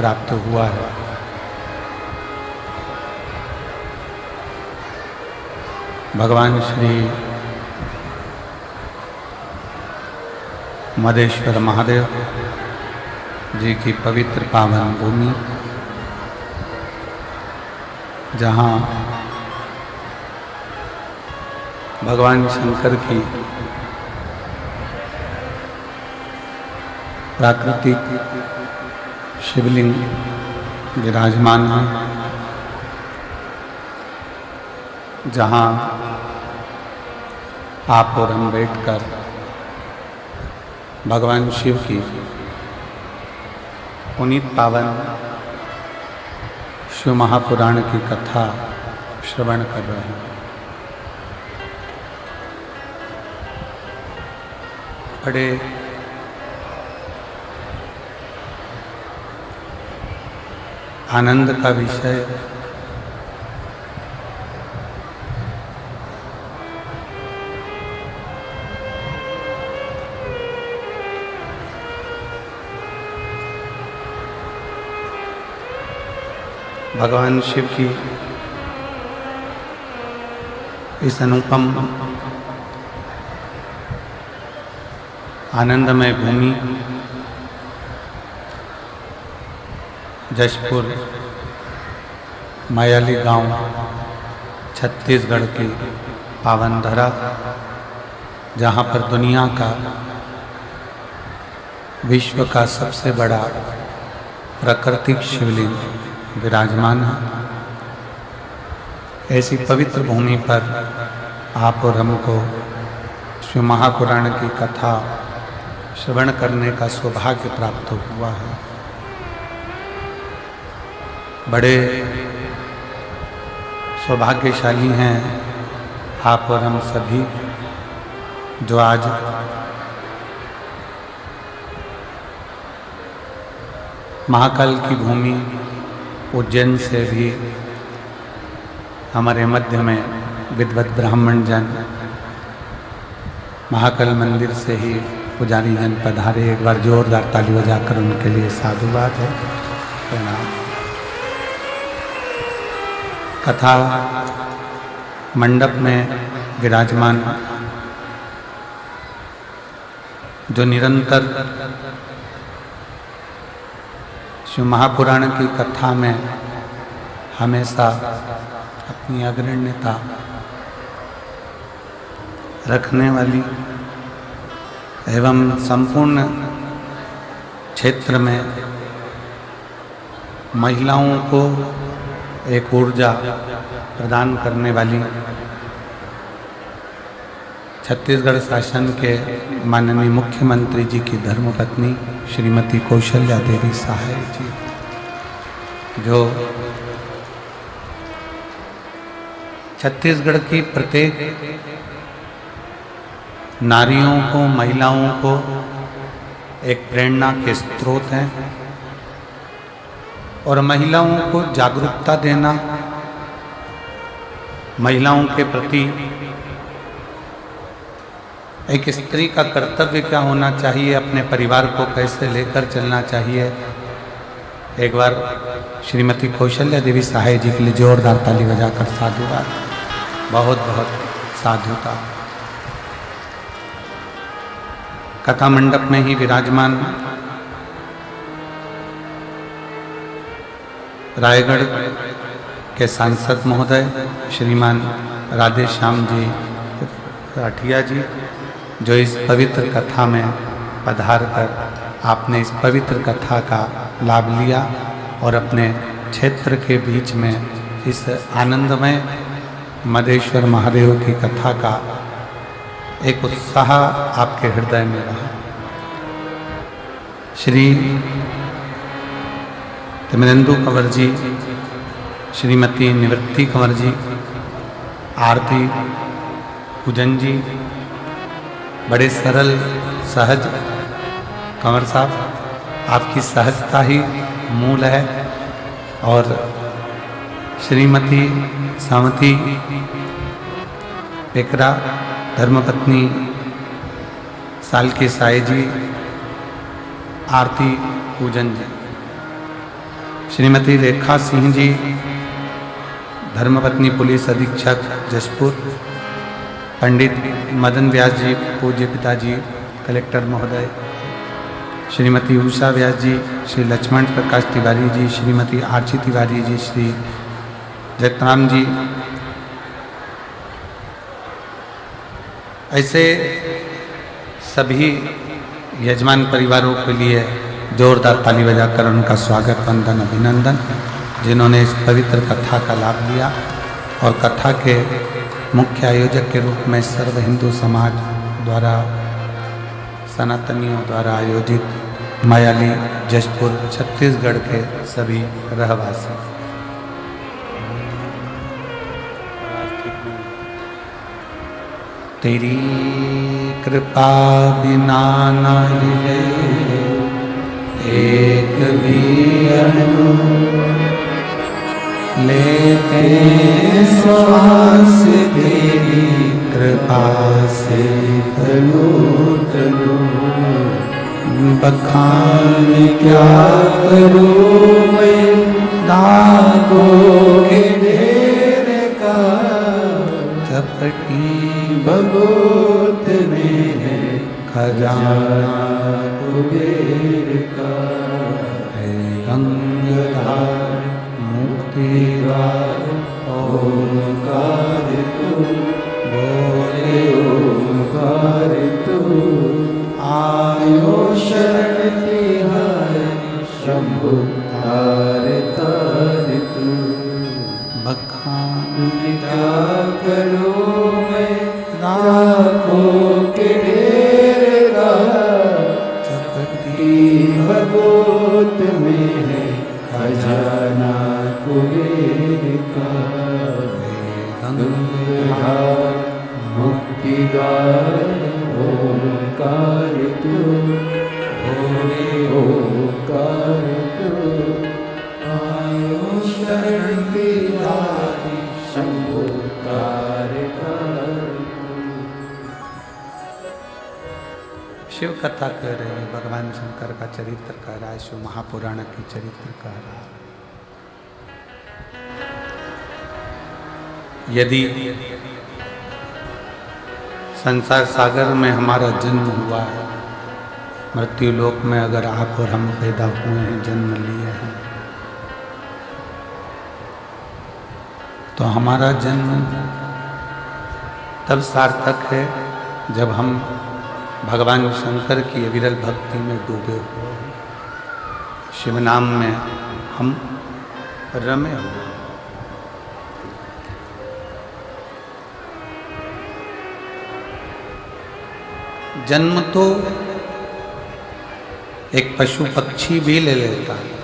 प्राप्त हुआ है। भगवान श्री मदेश्वर महादेव जी की पवित्र पावन भूमि, जहाँ भगवान शंकर की प्राकृतिक शिवलिंग विराजमान है, जहाँ आप और हम बैठकर भगवान शिव की पुनीत पावन शिव महापुराण की कथा श्रवण कर रहे हैं। बड़े आनंद का विषय भगवान शिव की इस अनुपम आनंदमय भूमि जशपुर मायाली गांव छत्तीसगढ़ की पावन धरा, जहां पर दुनिया का विश्व का सबसे बड़ा प्राकृतिक शिवलिंग विराजमान है। ऐसी पवित्र भूमि पर आप और हमको शिव महापुराण की कथा श्रवण करने का सौभाग्य प्राप्त हुआ है। बड़े सौभाग्यशाली हैं आप और हम सभी, जो आज महाकाल की भूमि उज्जैन से भी हमारे मध्य में विद्वत ब्राह्मण जन महाकाल मंदिर से ही पुजारी जन पधारे। एक बार जोरदार ताली बजाकर उनके लिए साधुवाद है, प्रणाम। कथा मंडप में विराजमान जो निरंतर शिव महापुराण की कथा में हमेशा अपनी अग्रण्यता रखने वाली एवं संपूर्ण क्षेत्र में महिलाओं को एक ऊर्जा प्रदान करने वाली छत्तीसगढ़ शासन के माननीय मुख्यमंत्री जी की धर्मपत्नी श्रीमती कौशल्या देवी सहाय जी, जो छत्तीसगढ़ की प्रत्येक नारियों को, महिलाओं को एक प्रेरणा के स्रोत हैं और महिलाओं को जागरूकता देना, महिलाओं के प्रति एक स्त्री का कर्तव्य क्या होना चाहिए, अपने परिवार को कैसे लेकर चलना चाहिए। एक बार श्रीमती कौशल्या देवी सहाय जी के लिए जोरदार ताली बजाकर साधुवाद, बहुत बहुत साधुता। कथा मंडप में ही विराजमान रायगढ़ के सांसद महोदय श्रीमान राधे श्याम जी राठिया जी, जो इस पवित्र कथा में पधार कर आपने इस पवित्र कथा का लाभ लिया और अपने क्षेत्र के बीच में इस आनंदमय मदेश्वर महादेव की कथा का एक उत्साह आपके हृदय में रहा। श्री तिमरेंदु कंवर जी, श्रीमती निवृत्ति कंवर जी, आरती पूजन जी, बड़े सरल सहज कंवर साहब, आपकी सहजता ही मूल है। और श्रीमती सामती पेकरा, धर्मपत्नी साल के साई जी, आरती पूजन जी, श्रीमती रेखा सिंह जी, धर्मपत्नी पुलिस अधीक्षक जशपुर। पंडित मदन व्यास जी, पूज्य पिताजी कलेक्टर महोदय। श्रीमती उषा व्यास जी, श्री लक्ष्मण प्रकाश तिवारी जी, श्रीमती आरची तिवारी जी, श्री जयतराम जी। ऐसे सभी यजमान परिवारों के लिए जोरदार ताली बजाकर उनका स्वागत, वंदन, अभिनंदन, जिन्होंने इस पवित्र कथा का लाभ लिया। और कथा के मुख्य आयोजक के रूप में सर्व हिंदू समाज द्वारा, सनातनियों द्वारा आयोजित मायाली जशपुर छत्तीसगढ़ के सभी रहवासी। तेरी कृपा बिना न हिले एक भी अणु, लेते श्वास तेरी कृपा से तनु तनु। बखान क्या करूं मैं दागों के ढेर का, चपटी बगोत में है खजाना कुबेर का। है गंगाधार मुक्तिद्वार ओंकार तू, बोले ओंकार तू। आयो शरण तिहारी शंभु तार तार तू। बखान क्या करूं मैं राखों के ढेर का, चपटी भगोत में है खजाना कुबेर का। गंगाधार मुक्तिद्वार ओंकार तू, भोले ओंकार तू। आयो शरण तिहारी शंभु तार तार। शिव कथा कह रहे हैं, भगवान शंकर का चरित्र कह रहा है, शिव महापुराण की चरित्र कह रहा है। यदि संसार सागर में हमारा जन्म हुआ है, मृत्यु लोक में अगर आप और हम पैदा हुए हैं, जन्म लिए हैं, तो हमारा जन्म तब सार्थक है जब हम भगवान शंकर की अविरल भक्ति में डूबे हुए हैं, शिव नाम में हम रमे हुए। जन्म तो एक पशु पक्षी भी ले लेता है।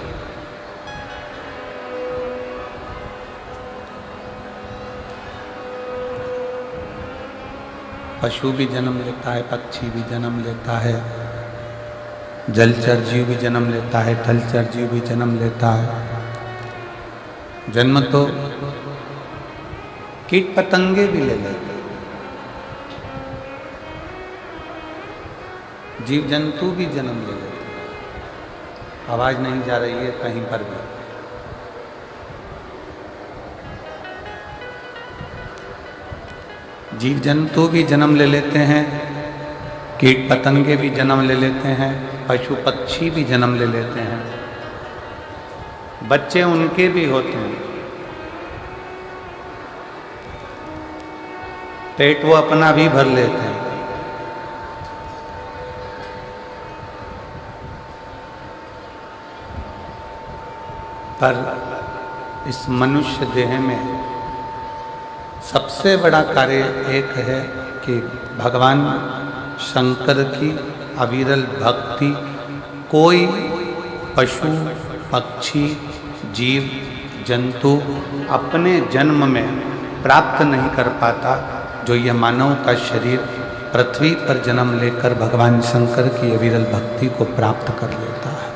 पशु भी जन्म लेता है, पक्षी भी जन्म लेता है, जलचर जीव भी जन्म लेता है, थलचर जीव भी जन्म लेता है। जन्म तो कीट पतंगे भी ले लेते हैं, जीव जंतु भी जन्म ले लेते हैं। आवाज नहीं जा रही है कहीं पर भी। जीव जंतु भी जन्म ले लेते हैं, कीट पतंगे भी जन्म ले लेते हैं, पशु पक्षी भी जन्म ले लेते हैं, बच्चे उनके भी होते हैं। पेट वो अपना भी भर लेते हैं। पर इस मनुष्य देह में सबसे बड़ा कार्य एक है कि भगवान शंकर की अविरल भक्ति कोई पशु पक्षी जीव जंतु अपने जन्म में प्राप्त नहीं कर पाता, जो यह मानव का शरीर पृथ्वी पर जन्म लेकर भगवान शंकर की अविरल भक्ति को प्राप्त कर लेता है।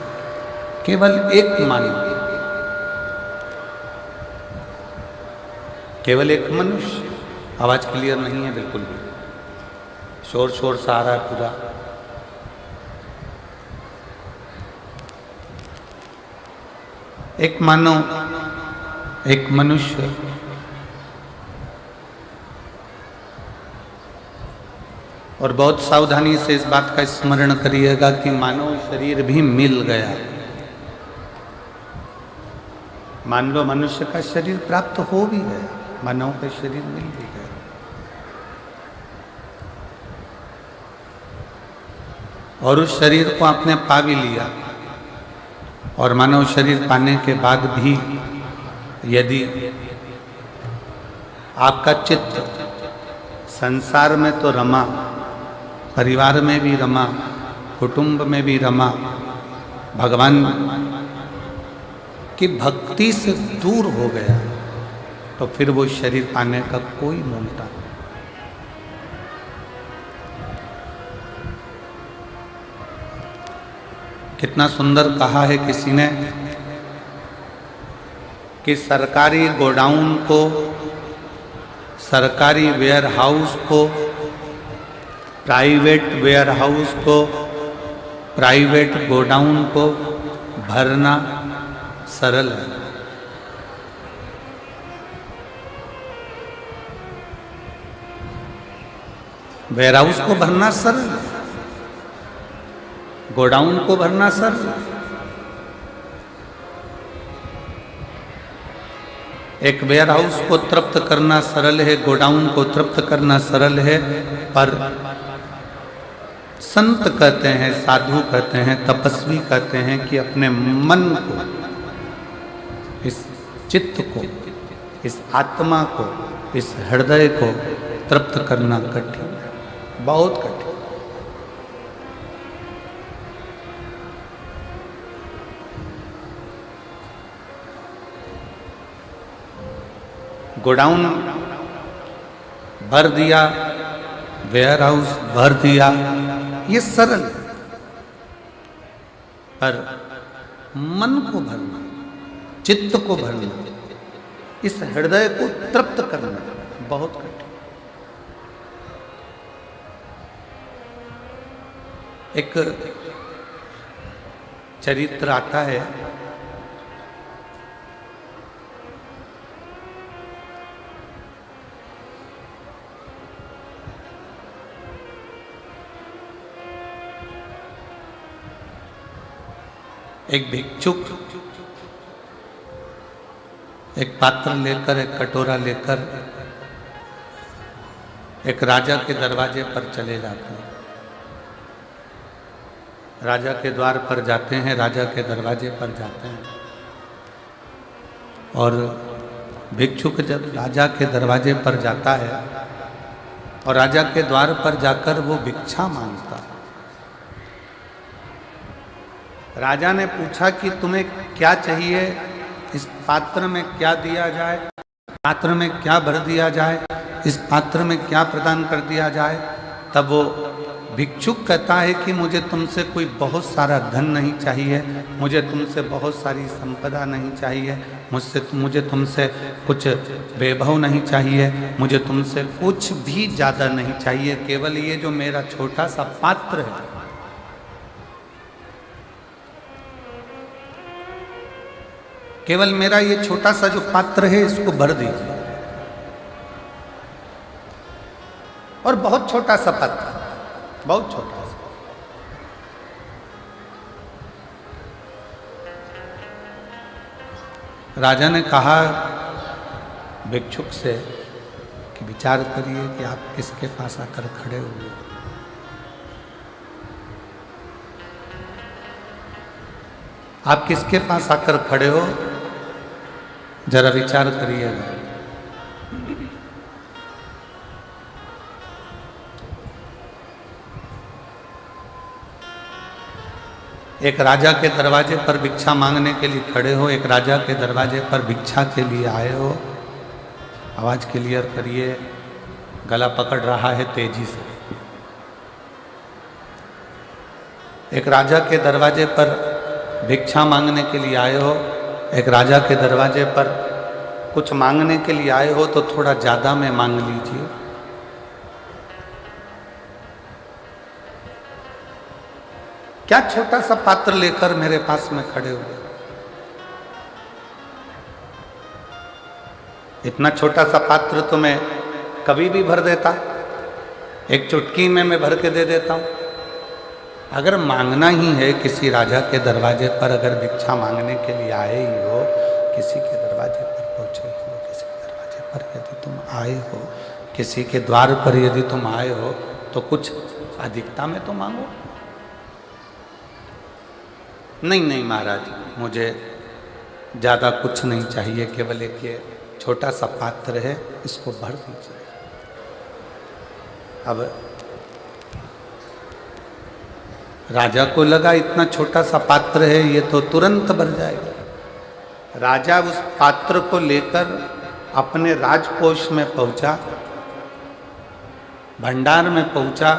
केवल एक मानव, केवल एक मनुष्य। आवाज क्लियर नहीं है बिल्कुल भी, शोर शोर सा आ रहा है पूरा। एक मानव, एक मनुष्य और बहुत सावधानी से इस बात का स्मरण करिएगा कि मानव शरीर भी मिल गया। मान लो मनुष्य का शरीर प्राप्त हो भी गया, मानव का शरीर मिल भी गया। और उस शरीर को आपने पा भी लिया, और मानव शरीर पाने के बाद भी यदि आपका चित्त संसार में तो रमा, परिवार में भी रमा, कुटुंब में भी रमा, भगवान की भक्ति से दूर हो गया, तो फिर वो शरीर पाने का कोई मूलता नहीं। कितना सुंदर कहा है किसी ने कि सरकारी गोडाउन को, सरकारी वेयरहाउस को, प्राइवेट वेयरहाउस को, प्राइवेट गोडाउन को भरना सरल है। वेयरहाउस को भरना सरल है, गोडाउन को भरना सरल है। एक वेयरहाउस को तृप्त करना सरल है, गोडाउन को तृप्त करना सरल है, पर संत कहते हैं, साधु कहते हैं, तपस्वी कहते हैं कि अपने मन को, इस चित्त को, इस आत्मा को, इस हृदय को तृप्त करना कठिन है, बहुत कठिन। गोडाउन भर दिया, वेयरहाउस भर दिया, ये सरल है, पर मन को भरना, चित्त को भरना, इस हृदय को तृप्त करना बहुत कठिन। एक चरित्र आता है, एक भिक्षुक एक पात्र लेकर, एक कटोरा लेकर एक राजा के दरवाजे पर चले जाते हैं। राजा के द्वार पर जाते हैं, राजा के दरवाजे पर जाते हैं, और भिक्षुक जब राजा के दरवाजे पर जाता है और राजा के द्वार पर जाकर वो भिक्षा मांगता है। राजा ने पूछा कि तुम्हें क्या चाहिए, इस पात्र में क्या दिया जाए, पात्र में क्या भर दिया जाए, इस पात्र में क्या प्रदान कर दिया जाए। तब वो भिक्षुक कहता है कि मुझे तुमसे कोई बहुत सारा धन नहीं चाहिए, मुझे तुमसे बहुत सारी संपदा नहीं चाहिए, मुझे तुमसे कुछ वैभव नहीं चाहिए, मुझे तुमसे कुछ भी ज़्यादा नहीं चाहिए, केवल ये जो मेरा छोटा सा पात्र है, केवल मेरा ये छोटा सा जो पात्र है इसको भर दीजिए। और बहुत छोटा सा पात्र, बहुत छोटा सा। राजा ने कहा भिक्षुक से कि विचार करिए कि आप किसके पास आकर खड़े हुए। आप किसके पास आकर खड़े हो, जरा विचार करिएगा। एक राजा के दरवाजे पर भिक्षा मांगने के लिए खड़े हो, एक राजा के दरवाजे पर भिक्षा के लिए आए हो। आवाज क्लियर करिए, गला पकड़ रहा है तेजी से। एक राजा के दरवाजे पर भिक्षा मांगने के लिए आए हो, एक राजा के दरवाजे पर कुछ मांगने के लिए आए हो तो थोड़ा ज़्यादा में मांग लीजिए। क्या छोटा सा पात्र लेकर मेरे पास में खड़े हुए। इतना छोटा सा पात्र तो मैं कभी भी भर देता, एक चुटकी में मैं भर के दे देता हूँ। अगर मांगना ही है किसी राजा के दरवाजे पर, अगर भिक्षा मांगने के लिए आए ही हो, किसी के दरवाजे पर पहुँचे ही हो, किसी के दरवाजे पर यदि तुम आए हो, किसी के द्वार पर यदि तुम आए हो, तो कुछ अधिकता में तो मांगो। नहीं नहीं महाराज, मुझे ज़्यादा कुछ नहीं चाहिए, केवल एक ये छोटा सा पात्र है, इसको भर दीजिए। अब राजा को लगा इतना छोटा सा पात्र है, ये तो तुरंत भर जाएगा। राजा उस पात्र को लेकर अपने राजकोष में पहुंचा, भंडार में पहुंचा।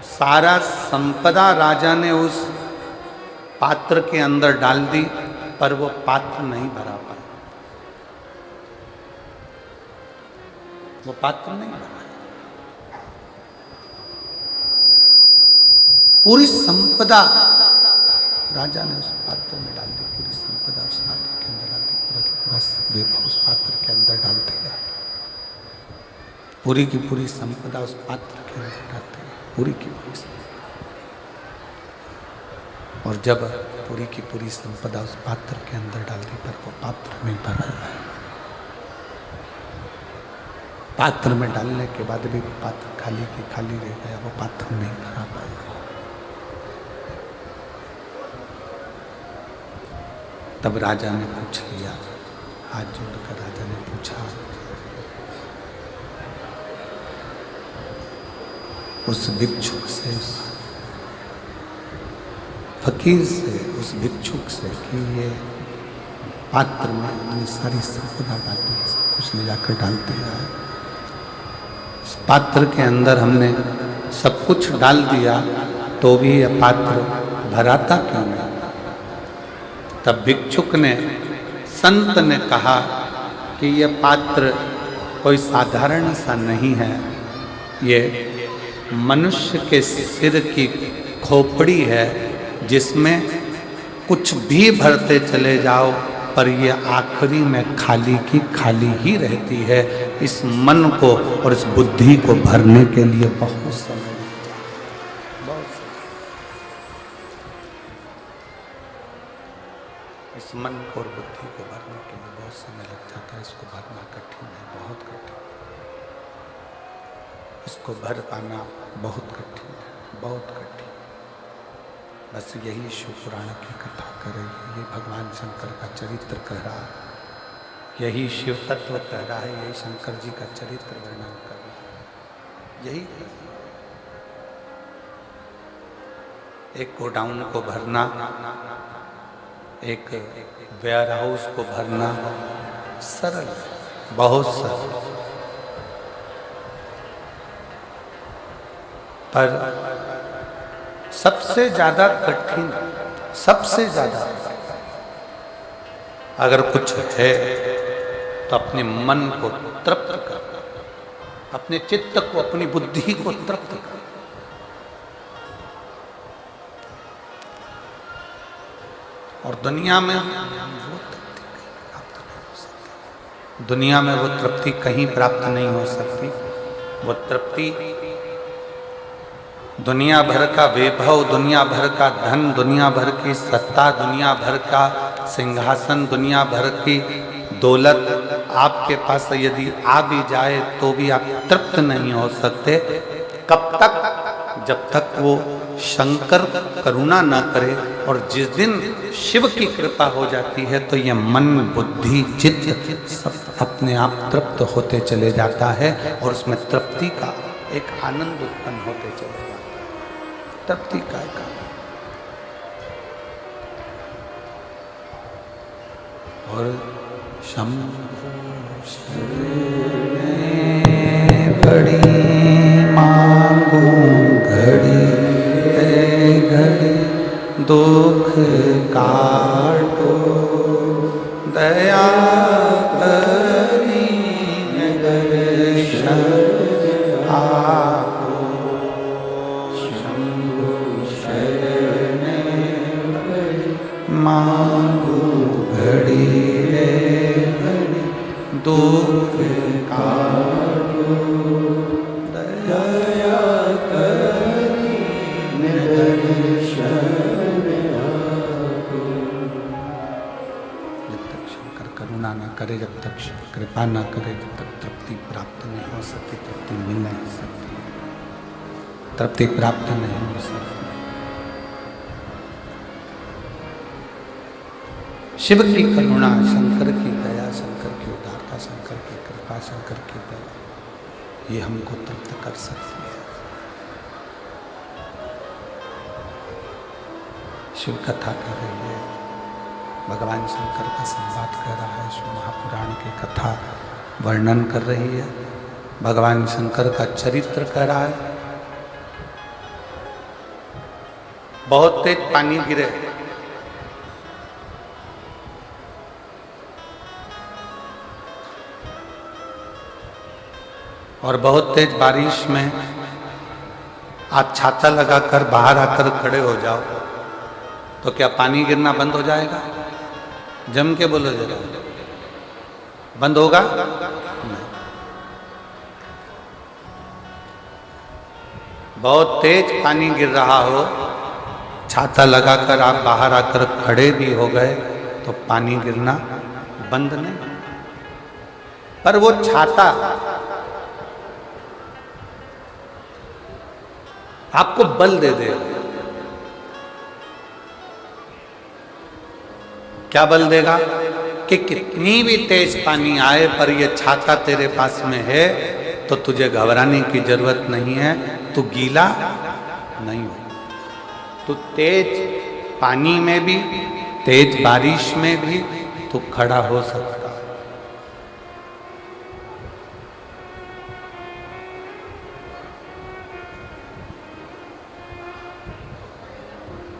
सारा संपदा राजा ने उस पात्र के अंदर डाल दी, पर वो पात्र नहीं भरा पाया, वो पात्र नहीं भरा। पूरी संपदा राजा ने उस पात्र में डाल दी, पूरी संपदा उस पात्र के अंदर डाल दी, पूरा की पूरा वैभव उस पात्र के अंदर डाल दिया, पूरी की पूरी संपदा उस पात्र के अंदर डाल दी, पूरी की पूरी संपदा। और जब पूरी की पूरी संपदा उस पात्र के अंदर डाल दी, पर वो पात्र नहीं भरा है। पात्र में डालने के बाद भी पात्र खाली की खाली रह गया, वो पात्र नहीं भरा पाया। तब राजा ने पूछ लिया, हाथ जोड़कर राजा ने पूछा, उस भिक्षुक से, उस फकीर से, उस भिक्षुक से कि ये पात्र में अपनी सारी संपदा डाल दी, सब कुछ ले जाकर डाल दिया है, इस पात्र के अंदर हमने सब कुछ डाल दिया, तो भी यह पात्र भराता क्यों नहीं? तब भिक्षुक ने, संत ने कहा कि यह पात्र कोई साधारण सा नहीं है, ये मनुष्य के सिर की खोपड़ी है, जिसमें कुछ भी भरते चले जाओ पर ये आखिरी में खाली की खाली ही रहती है। इस मन को और इस बुद्धि को भरने के लिए बहुत समय लगता है, बहुत समय। इस मन को और बुद्धि को भरने के लिए बहुत समय लग जाता है। इसको भरना कठिन है, बहुत कठिन। इसको भर पाना बहुत कठिन है, बहुत कठिन। बस यही शिव पुराण की कथा कर रही है, ये भगवान शंकर का चरित्र कह रहा है, यही शिव तत्व कह रहा है, यही शंकर जी का चरित्र वर्णन कर रहा है। यही एक गोडाउन को भरना, एक वेयर हाउस को भरना सरल, बहुत सरल, पर सबसे ज्यादा कठिन, सबसे ज्यादा अगर कुछ है तो अपने मन को तृप्त करना, अपने चित्त को, अपनी बुद्धि को तृप्त करना। और दुनिया में वो तृप्ति प्राप्त नहीं हो सकती, दुनिया में वो तृप्ति कहीं प्राप्त नहीं हो सकती। वो तृप्ति दुनिया भर का वैभव, दुनिया भर का धन, दुनिया भर की सत्ता, दुनिया भर का सिंहासन, दुनिया भर की दौलत आपके पास यदि आ भी जाए तो भी आप तृप्त नहीं हो सकते। कब तक? जब तक वो शंकर करुणा न करे। और जिस दिन शिव की कृपा हो जाती है तो ये मन, बुद्धि, चित्त सब अपने आप तृप्त होते चले जाता है और उसमें तृप्ति का एक आनंद उत्पन्न होते चले जाता है। तृप्ति का एक और शंभु बड़ी मांगू घड़ी घड़ी दुख काटो दया करी दर्शन आपो शंभु शरण मांगू घड़ी रे घड़ी दुख काटो दया करी दर्शन आपको। जब तक शंकर करुणा न करे, जब तक कृपा न करे, जब तक तृप्ति प्राप्त नहीं हो सकती, तृप्ति मिल नहीं सकती, तृप्ति प्राप्त नहीं हो सकती। शिव की करुणा, शंकर की दया, शंकर की उदारता, शंकर की कृपा, शंकर की दया, ये हमको तृप्त कर सकती है। शिव कथा कर रही है, भगवान शंकर का संवाद कर रहा है, शिव महापुराण की कथा वर्णन कर रही है, भगवान शंकर का चरित्र कर रहा है। बहुत तेज पानी गिरे, और बहुत तेज बारिश में आप छाता लगाकर बाहर आकर खड़े हो जाओ तो क्या पानी गिरना बंद हो जाएगा? जम के बोलो जरा, बंद होगा? नहीं। बहुत तेज पानी गिर रहा हो, छाता लगाकर आप बाहर आकर खड़े भी हो गए तो पानी गिरना बंद नहीं। पर वो छाता आपको बल दे देगा। क्या बल देगा? कि कितनी भी तेज पानी आए पर ये छाता तेरे पास में है तो तुझे घबराने की जरूरत नहीं है, तू गीला नहीं हो। तू तेज पानी में भी, तेज बारिश में भी तू खड़ा हो सकता।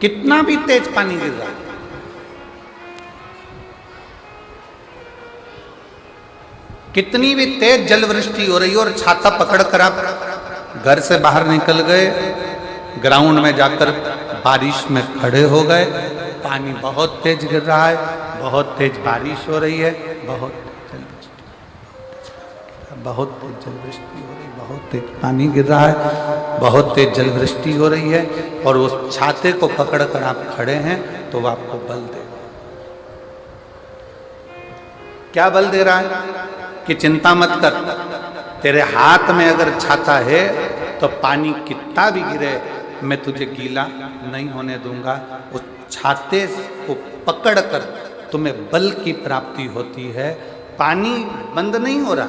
कितना भी तेज पानी गिर रहा है, कितनी भी तेज जलवृष्टि हो रही है और छाता पकड़कर आप घर से बाहर निकल गए, ग्राउंड में जाकर बारिश में खड़े हो गए, पानी बहुत तेज गिर रहा है, बहुत तेज बारिश हो रही है, बहुत तेज जलवृष्टि हो रही है, बहुत तेज पानी गिर रहा है, बहुत तेज जलवृष्टि हो रही है, और उस छाते को पकड़कर आप खड़े हैं तो वो आपको बल देगा। क्या बल दे रहा है? कि चिंता मत कर, तेरे हाथ में अगर छाता है तो पानी कितना भी गिरे मैं तुझे गीला नहीं होने दूंगा। उस छाते को पकड़कर तुम्हें बल की प्राप्ति होती है। पानी बंद नहीं हो रहा,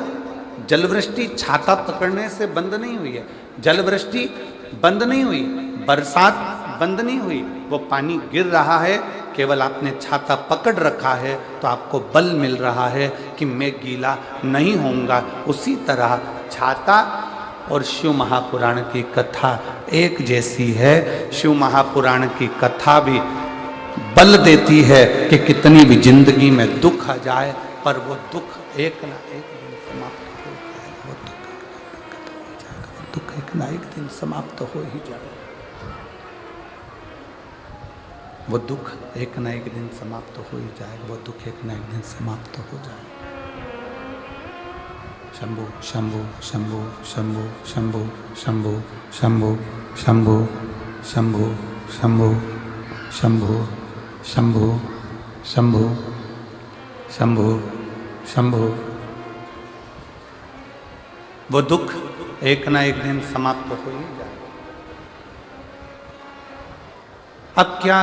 जलवृष्टि छाता पकड़ने से बंद नहीं हुई है, जलवृष्टि बंद नहीं हुई, बरसात बंद नहीं हुई, वो पानी गिर रहा है, केवल आपने छाता पकड़ रखा है तो आपको बल मिल रहा है कि मैं गीला नहीं होऊंगा। उसी तरह छाता और शिव महापुराण की कथा एक जैसी है। शिव महापुराण की कथा भी बल देती है कि कितनी भी जिंदगी में दुख आ जाए पर वो दुख एक ना एक दिन समाप्त हो जाएगा, वो दुख एक ना एक दिन समाप्त हो ही जाएगा, वो दुख एक ना एक दिन समाप्त हो ही जाएगा, वो दुख एक ना एक दिन समाप्त हो जाएगा। शंभु शंभु शंभु शंभु शंभु शंभु शंभु शंभु शंभु शंभु शंभु शंभु शंभु शंभु शंभु। वो दुख एक ना एक दिन समाप्त हो ही जाएगा। अब क्या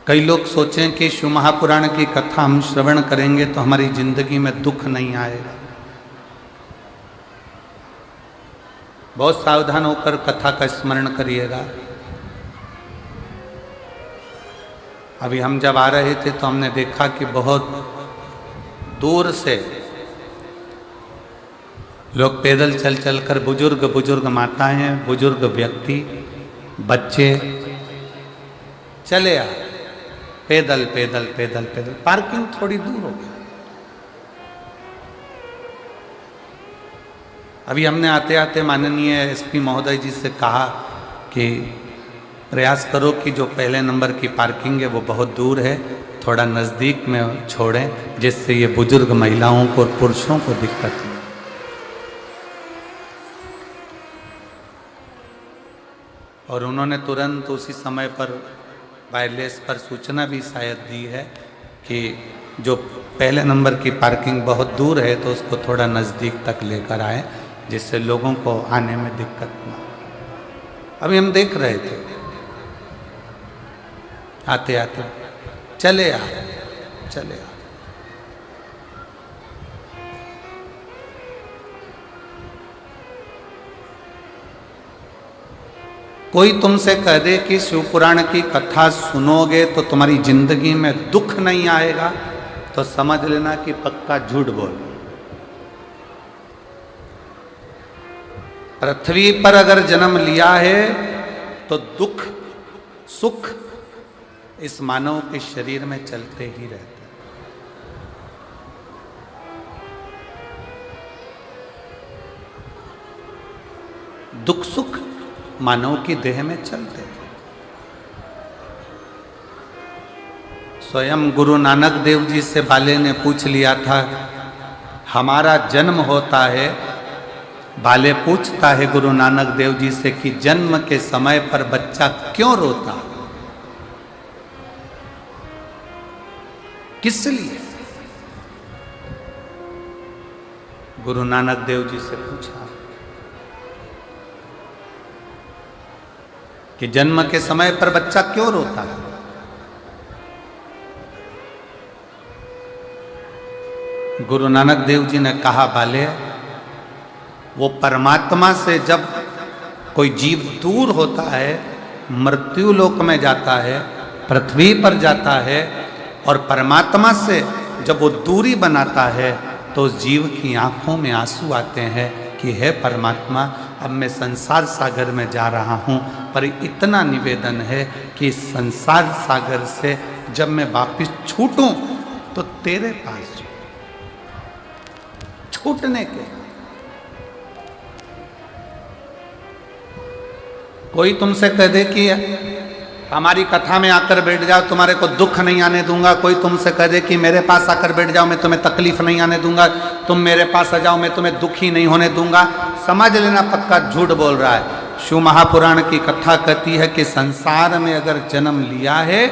कई लोग सोचें कि शिव महापुराण की कथा हम श्रवण करेंगे तो हमारी जिंदगी में दुख नहीं आएगा। बहुत सावधान होकर कथा का स्मरण करिएगा। अभी हम जब आ रहे थे तो हमने देखा कि बहुत दूर से लोग पैदल चल चल कर, बुजुर्ग माताएं, बुजुर्ग व्यक्ति, बच्चे चले आए पैदल पैदल पैदल पैदल। पार्किंग थोड़ी दूर हो गई। अभी हमने आते आते माननीय एसपी महोदय जी से कहा कि प्रयास करो कि जो पहले नंबर की पार्किंग है वो बहुत दूर है, थोड़ा नज़दीक में छोड़ें, जिससे ये बुजुर्ग महिलाओं को और पुरुषों को दिक्कत नहीं। और उन्होंने तुरंत उसी समय पर वायरलेस पर सूचना भी शायद दी है कि जो पहले नंबर की पार्किंग बहुत दूर है तो उसको थोड़ा नज़दीक तक लेकर आए, जिससे लोगों को आने में दिक्कत ना। अभी हम देख रहे थे आते आते चले आ चले आ कोई तुमसे कह दे कि शिव पुराण की कथा सुनोगे तो तुम्हारी जिंदगी में दुख नहीं आएगा, तो समझ लेना कि पक्का झूठ बोल। पृथ्वी पर अगर जन्म लिया है तो दुख सुख इस मानव के शरीर में चलते ही रहते हैं। दुख सुख मानव की देह में चलते हैं। स्वयं गुरु नानक देव जी से बाले ने पूछ लिया था, हमारा जन्म होता है, बाले पूछता है गुरु नानक देव जी से कि जन्म के समय पर बच्चा क्यों रोता, किस लिए? गुरु नानक देव जी से पूछा कि जन्म के समय पर बच्चा क्यों रोता है? गुरु नानक देव जी ने कहा, बाले, वो परमात्मा से जब कोई जीव दूर होता है, मृत्यु लोक में जाता है, पृथ्वी पर जाता है, और परमात्मा से जब वो दूरी बनाता है तो उस जीव की आंखों में आंसू आते हैं कि हे परमात्मा, अब मैं संसार सागर में जा रहा हूँ, पर इतना निवेदन है कि संसार सागर से जब मैं वापिस छूटूं तो तेरे पास छूटने के। कोई तुमसे कह दे कि हमारी कथा में आकर बैठ जाओ, तुम्हारे को दुख नहीं आने दूंगा। कोई तुमसे कह दे कि मेरे पास आकर बैठ जाओ, मैं तुम्हें तकलीफ नहीं आने दूंगा। तुम मेरे पास आ जाओ, मैं तुम्हें दुखी नहीं होने दूंगा। समझ लेना पक्का झूठ बोल रहा है। शिव महापुराण की कथा कहती है कि संसार में अगर जन्म लिया है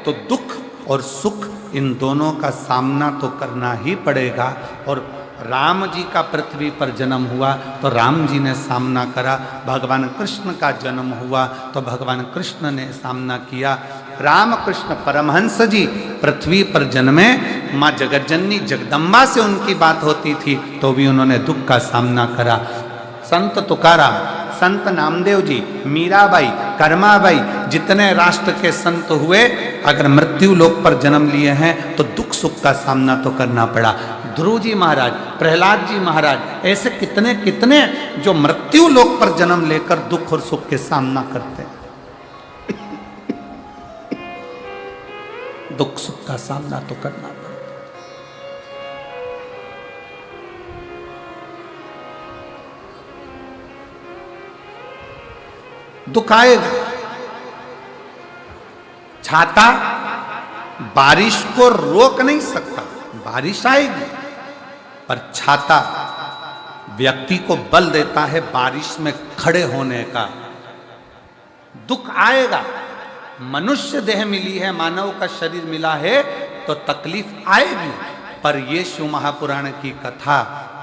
तो दुख और सुख इन दोनों का सामना तो करना ही पड़ेगा। और राम जी का पृथ्वी पर जन्म हुआ तो राम जी ने सामना करा, भगवान कृष्ण का जन्म हुआ तो भगवान कृष्ण ने सामना किया। रामकृष्ण परमहंस जी पृथ्वी पर जन्मे, माँ जगज्जननी जगदम्बा से उनकी बात होती थी तो भी उन्होंने दुख का सामना करा। संत तुकाराम, संत नामदेव जी, मीराबाई, कर्माबाई, जितने राष्ट्र के संत हुए, अगर मृत्यु लोक पर जन्म लिए हैं तो दुख सुख का सामना तो करना पड़ा। ध्रुव जी महाराज, प्रहलाद जी महाराज, ऐसे कितने कितने जो मृत्यु लोक पर जन्म लेकर दुख और सुख के सामना करते हैं। दुख सुख का सामना तो करना पड़ता। दुख आएगा। छाता बारिश को रोक नहीं सकता, बारिश आएगी, पर छाता व्यक्ति को बल देता है बारिश में खड़े होने का। दुख आएगा। मनुष्य देह मिली है, मानव का शरीर मिला है तो तकलीफ आएगी, पर ये शिव महापुराण की कथा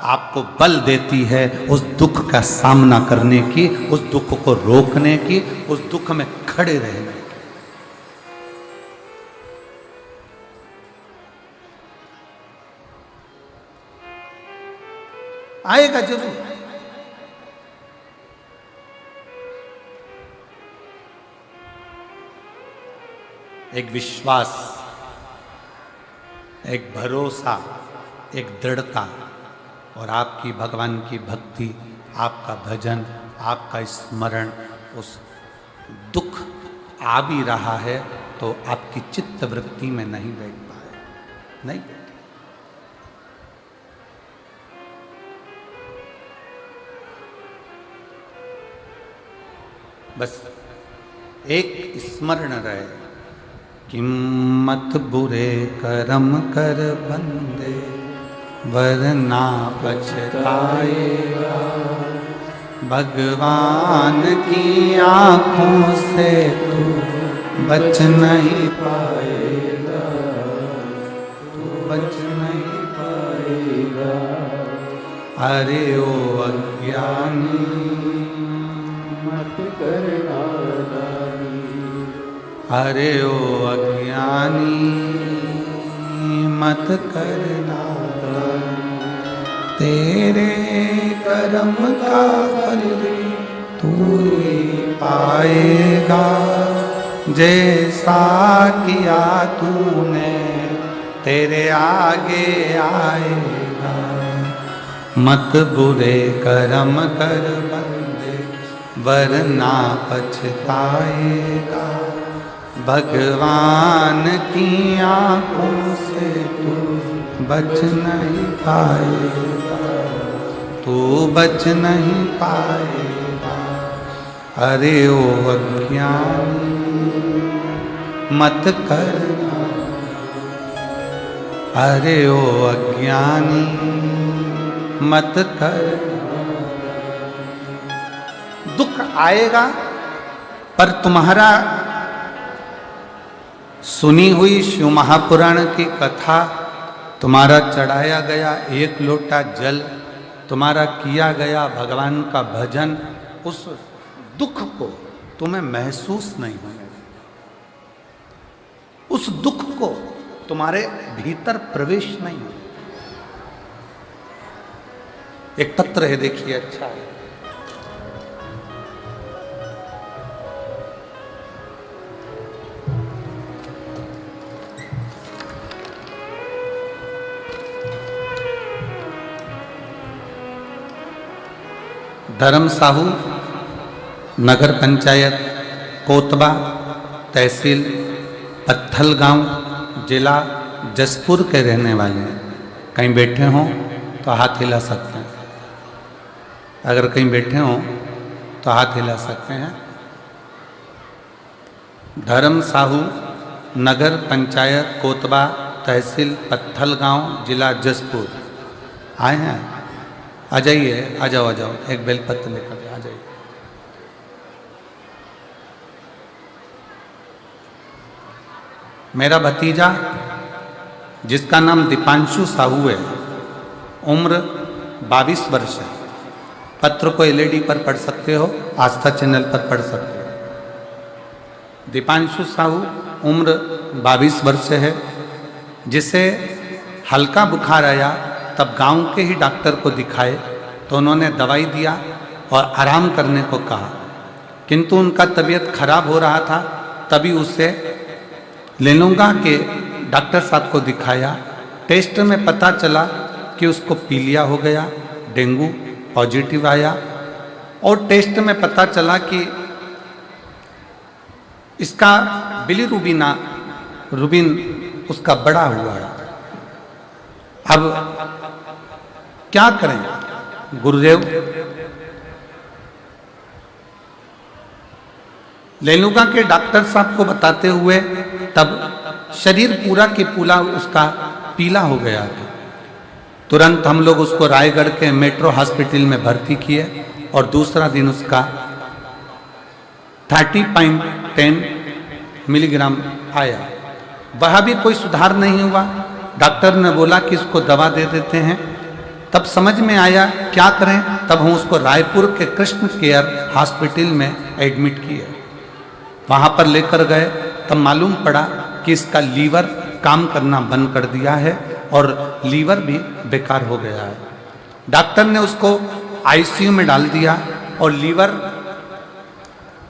आपको बल देती है उस दुख का सामना करने की, उस दुख को रोकने की, उस दुख में खड़े रहने की। आएगा जरूर। एक विश्वास, एक भरोसा, एक दृढ़ता, और आपकी भगवान की भक्ति, आपका भजन, आपका स्मरण, उस दुख आ भी रहा है तो आपकी चित्त वृत्ति में नहीं बैठ पाए, नहीं बैठे। बस एक स्मरण रहे, किम्मत बुरे कर्म कर बंदे वरना पछताएगा। भगवान की आँखों से तू बच नहीं पाएगा, तू बच नहीं पाएगा। अरे ओ अज्ञानी मत करना दानी, अरे ओ अज्ञानी मत करना दानी। तेरे कर्म का फल तू ही पाएगा, जैसा किया तूने तेरे आगे आएगा। मत बुरे कर्म कर बंदे वरना पछताएगा। भगवान की आँखों से तू बच नहीं पाएगा, तू बच नहीं पाएगा। अरे ओ अज्ञानी मत करना, अरे ओ अज्ञानी मत करना। दुख आएगा पर तुम्हारा सुनी हुई शिव महापुराण की कथा, तुम्हारा चढ़ाया गया एक लोटा जल, तुम्हारा किया गया भगवान का भजन, उस दुख को तुम्हें महसूस नहीं होने देगा। उस दुख को तुम्हारे भीतर प्रवेश नहीं हो। एक तत्व है, देखिए अच्छा है। धर्म साहू नगर पंचायत कोतबा, तहसील पत्थल गांव, जिला जसपुर के रहने वाले हैं। कहीं बैठे हों तो हाथ हिला सकते हैं, अगर कहीं बैठे हों तो हाथ हिला सकते हैं। धर्म साहू नगर पंचायत कोतबा, तहसील पत्थल गांव, जिला जसपुर आए हैं। आ जाइए, आ जाओ, आ जाओ, एक बेलपत्र लेकर आ जाइए। मेरा भतीजा जिसका नाम दीपांशु साहू है, उम्र 22 वर्ष है। पत्र को एलईडी पर पढ़ सकते हो, आस्था चैनल पर पढ़ सकते हो। दीपांशु साहू उम्र 22 वर्ष है, जिसे हल्का बुखार आया तब गांव के ही डॉक्टर को दिखाए तो उन्होंने दवाई दिया और आराम करने को कहा, किंतु उनका तबीयत खराब हो रहा था। तभी उसे लेलूंगा के डॉक्टर साहब को दिखाया। टेस्ट में पता चला कि उसको पीलिया हो गया, डेंगू पॉजिटिव आया, और टेस्ट में पता चला कि इसका बिलीरुबिन उसका बढ़ा हुआ है। अब क्या करें गुरुदेव? लेलुगा के डॉक्टर साहब को बताते हुए तब शरीर पूरा के पूरा उसका पीला हो गया था। तुरंत हम लोग उसको रायगढ़ के मेट्रो हॉस्पिटल में भर्ती किए और दूसरा दिन उसका 30.10 मिलीग्राम आया। वह भी कोई सुधार नहीं हुआ। डॉक्टर ने बोला कि इसको दवा दे देते हैं। तब समझ में आया क्या करें। तब हम उसको रायपुर के कृष्ण केयर हॉस्पिटल में एडमिट किए। वहाँ पर लेकर गए तब मालूम पड़ा कि इसका लीवर काम करना बंद कर दिया है और लीवर भी बेकार हो गया है। डॉक्टर ने उसको आईसीयू में डाल दिया और लीवर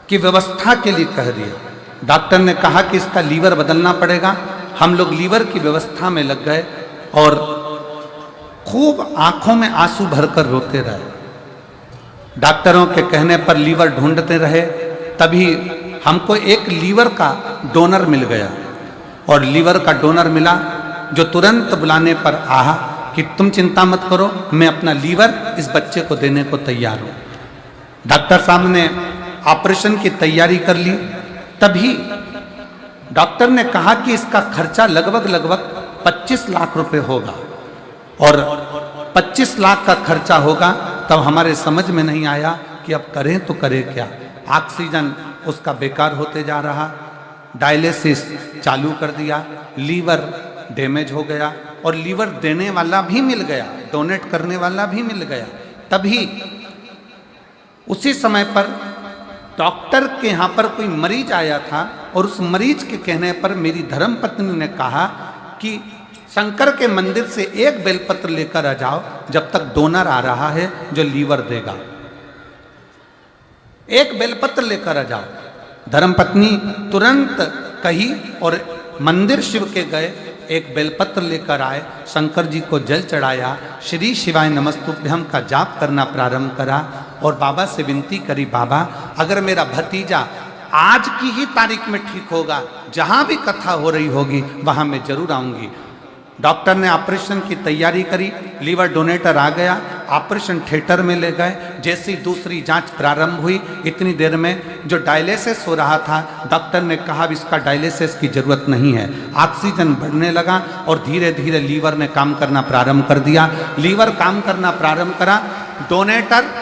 की व्यवस्था के लिए कह दिया। डॉक्टर ने कहा कि इसका लीवर बदलना पड़ेगा। हम लोग लीवर की व्यवस्था में लग गए और खूब आंखों में आंसू भरकर रोते रहे। डॉक्टरों के कहने पर लीवर ढूंढते रहे। तभी हमको एक लीवर का डोनर मिल गया और लीवर का डोनर मिला जो तुरंत बुलाने पर आहा कि तुम चिंता मत करो, मैं अपना लीवर इस बच्चे को देने को तैयार हूँ। डॉक्टर साहब ने ऑपरेशन की तैयारी कर ली। तभी डॉक्टर ने कहा कि इसका खर्चा लगभग 25 लाख रुपए होगा, और 25 लाख का खर्चा होगा। तब हमारे समझ में नहीं आया कि अब करें तो करें क्या। ऑक्सीजन उसका बेकार होते जा रहा, डायलिसिस चालू कर दिया, लीवर डैमेज हो गया, और लीवर देने वाला भी मिल गया, डोनेट करने वाला भी मिल गया। तभी उसी समय पर डॉक्टर के यहाँ पर कोई मरीज आया था, और उस मरीज के कहने पर मेरी धर्मपत्नी ने कहा कि शंकर के मंदिर से एक बेलपत्र लेकर आ जाओ, जब तक डोनर आ रहा है जो लीवर देगा। एक बेलपत्र लेकर आ जाओ। धर्मपत्नी तुरंत कही और मंदिर शिव के गए, एक बेलपत्र लेकर आए, शंकर जी को जल चढ़ाया, श्री शिवाय नमस्तुभ्यम का जाप करना प्रारंभ करा, और बाबा से विनती करी, बाबा अगर मेरा भतीजा आज की ही तारीख में ठीक होगा, जहां भी कथा हो रही होगी वहां मैं जरूर आऊंगी। डॉक्टर ने ऑपरेशन की तैयारी करी, लीवर डोनेटर आ गया, ऑपरेशन थिएटर में ले गए। जैसी दूसरी जांच प्रारंभ हुई, इतनी देर में जो डायलिसिस हो रहा था, डॉक्टर ने कहा इसका डायलिसिस की जरूरत नहीं है। ऑक्सीजन बढ़ने लगा और धीरे धीरे लीवर ने काम करना प्रारंभ कर दिया। लीवर काम करना प्रारंभ करा, डोनेटर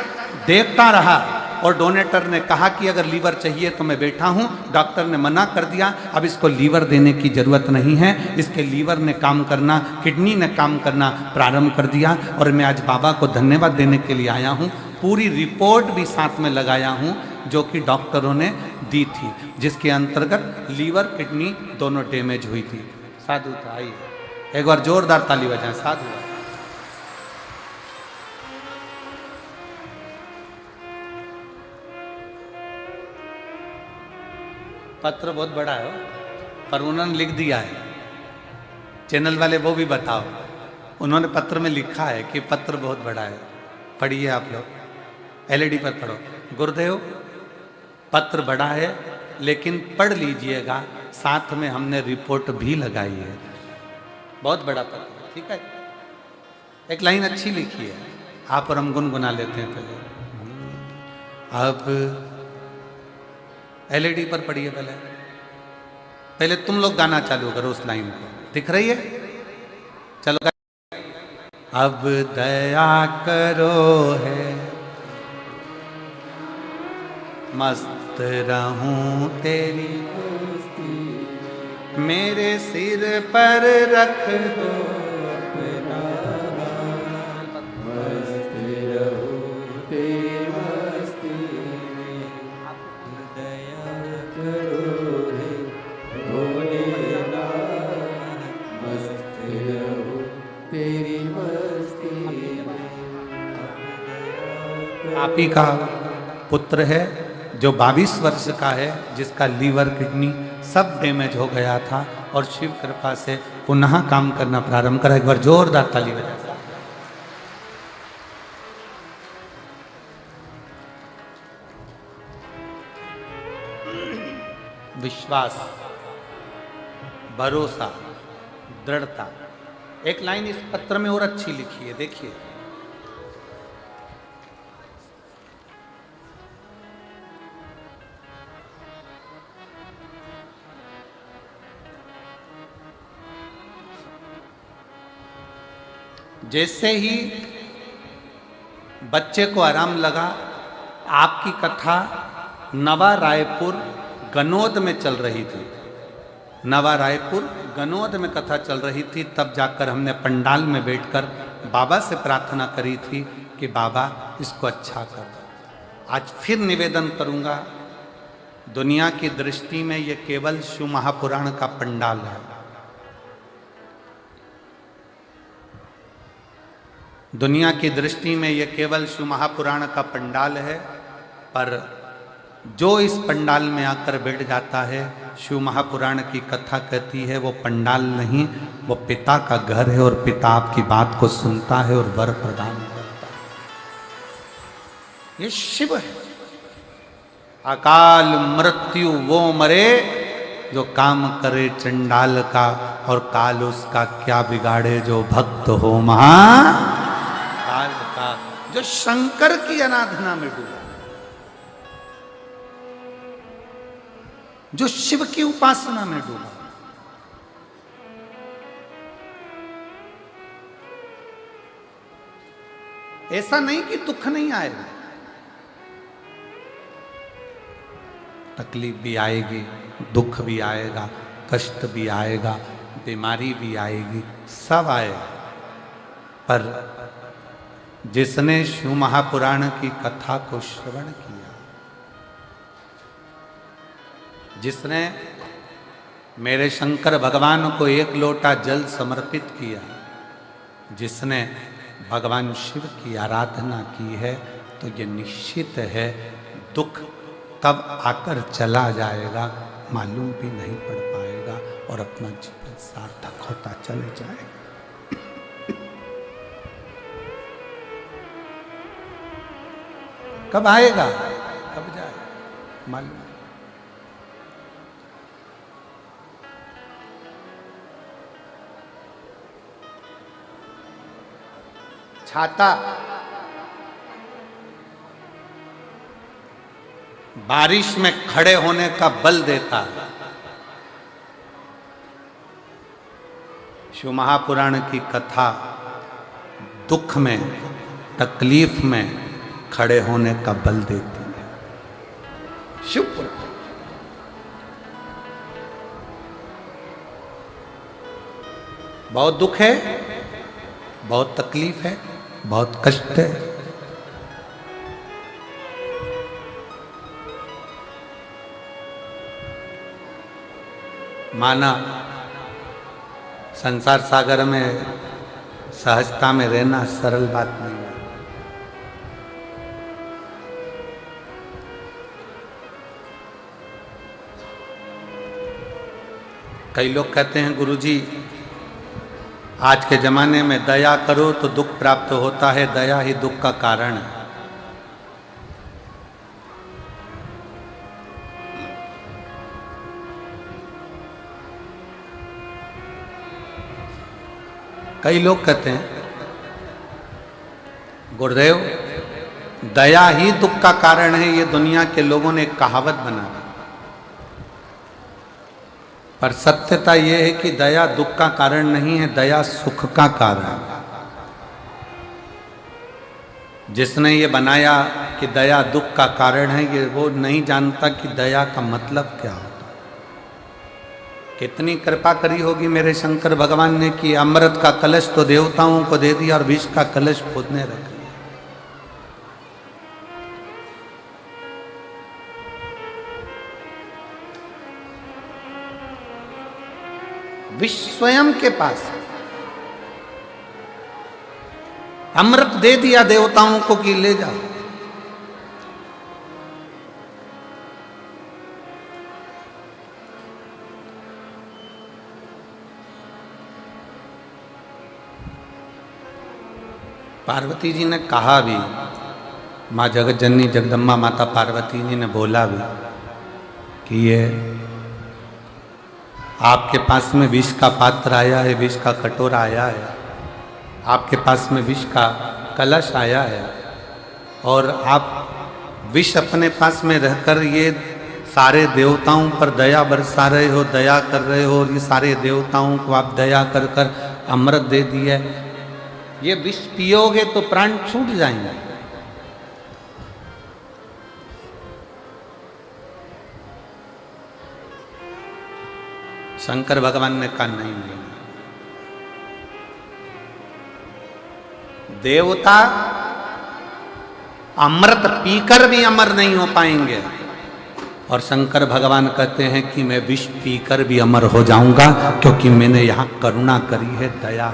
देखता रहा, और डोनेटर ने कहा कि अगर लीवर चाहिए तो मैं बैठा हूं। डॉक्टर ने मना कर दिया, अब इसको लीवर देने की जरूरत नहीं है। इसके लीवर ने काम करना, किडनी ने काम करना प्रारंभ कर दिया, और मैं आज बाबा को धन्यवाद देने के लिए आया हूं। पूरी रिपोर्ट भी साथ में लगाया हूं जो कि डॉक्टरों ने दी थी, जिसके अंतर्गत लीवर किडनी दोनों डैमेज हुई थी। साधु था, आइए एक बार जोरदार ताली बजाएं। साधु पत्र बहुत बड़ा है, पर उन्होंने लिख दिया है, चैनल वाले वो भी बताओ, उन्होंने पत्र में लिखा है कि पत्र बहुत बड़ा है। पढ़िए आप लोग, एलईडी पर पढ़ो। गुरुदेव पत्र बड़ा है, लेकिन पढ़ लीजिएगा, साथ में हमने रिपोर्ट भी लगाई है। बहुत बड़ा पत्र, ठीक है। एक लाइन अच्छी लिखी है, आप और हम गुनगुना लेते हैं पहले। अब एलईडी पर पढ़िए, पहले तुम लोग गाना चालू करो उस लाइन को, दिख रही है? चलो। अब दया करो है, मस्त रहूं तेरी मेरे सिर पर रख दो, मस्त रहूं तेरी मस्ती में, दया करो है भोलेनाथ, मस्त रहूं तेरी मस्ती में। आप ही का पुत्र है जो 22 वर्ष का है, जिसका लीवर किडनी सब डैमेज हो गया था, और शिव कृपा से पुनः काम करना प्रारंभ करा। एक बार जोरदार ताली बजा। विश्वास, भरोसा, दृढ़ता। एक लाइन इस पत्र में और अच्छी लिखी है, देखिए। जैसे ही बच्चे को आराम लगा, आपकी कथा नवा रायपुर गनौद में चल रही थी। नवा रायपुर गनौद में कथा चल रही थी। तब जाकर हमने पंडाल में बैठकर बाबा से प्रार्थना करी थी कि बाबा इसको अच्छा कर दो। आज फिर निवेदन करूंगा, दुनिया की दृष्टि में ये केवल शिव महापुराण का पंडाल है। दुनिया की दृष्टि में यह केवल शिव महापुराण का पंडाल है, पर जो इस पंडाल में आकर बैठ जाता है, शिव महापुराण की कथा कहती है, वो पंडाल नहीं, वो पिता का घर है, और पिता आपकी बात को सुनता है और वर प्रदान करता है। ये शिव है। अकाल मृत्यु वो मरे जो काम करे चंडाल का, और काल उसका क्या बिगाड़े जो भक्त हो महाकाल का, जो शंकर की आराधना में डूबा। जो शिव की उपासना में डूबा। ऐसा नहीं कि दुख नहीं आएगा, तकलीफ भी आएगी, दुख भी आएगा, कष्ट भी आएगा, बीमारी भी आएगी, सब आएगा। पर जिसने शिव महापुराण की कथा को श्रवण किया, जिसने मेरे शंकर भगवान को एक लोटा जल समर्पित किया, जिसने भगवान शिव की आराधना की है, तो ये निश्चित है दुख तब आकर चला जाएगा, मालूम भी नहीं पड़ पाएगा और अपना जीवन सार्थक होता चले जाएगा। कब आएगा, कब जाएगा, मालूम नहीं। छाता बारिश में खड़े होने का बल देता है। शिव महापुराण की कथा दुख में, तकलीफ में खड़े होने का बल देती है। शिवपुराण बहुत दुख है, बहुत तकलीफ है, बहुत कष्ट है, माना संसार सागर में सहजता में रहना सरल बात नहीं है। कई लोग कहते हैं गुरुजी आज के जमाने में दया करो तो दुख प्राप्त होता है, दया ही दुख का कारण है। कई लोग कहते हैं गुरुदेव दया ही दुख का कारण है, ये दुनिया के लोगों ने एक कहावत बना दी। पर सत्यता यह है कि दया दुख का कारण नहीं है, दया सुख का कारण है। जिसने ये बनाया कि दया दुख का कारण है, ये वो नहीं जानता कि दया का मतलब क्या होता। कितनी कृपा करी होगी मेरे शंकर भगवान ने कि अमृत का कलश तो देवताओं को दे दिया और विष का कलश खुद ने रख लिया। विष स्वयं के पास अमृत दे दिया देवताओं को कि ले जाओ। पार्वती जी ने कहा भी, माँ जगत जननी जगदम्बा माता पार्वती जी ने बोला भी कि ये आपके पास में विष का पात्र आया है, विष का कटोरा आया है, आपके पास में विष का कलश आया है और आप विष अपने पास में रहकर ये सारे देवताओं पर दया बरसा रहे हो, दया कर रहे हो और ये सारे देवताओं को आप दया कर कर अमृत दे दिए। ये विष पियोगे तो प्राण छूट जाएंगे। शंकर भगवान ने कहा नहीं नहीं, देवता अमृत पीकर भी अमर नहीं हो पाएंगे और शंकर भगवान कहते हैं कि मैं विष पीकर भी अमर हो जाऊंगा क्योंकि मैंने यहां करुणा करी है, दया।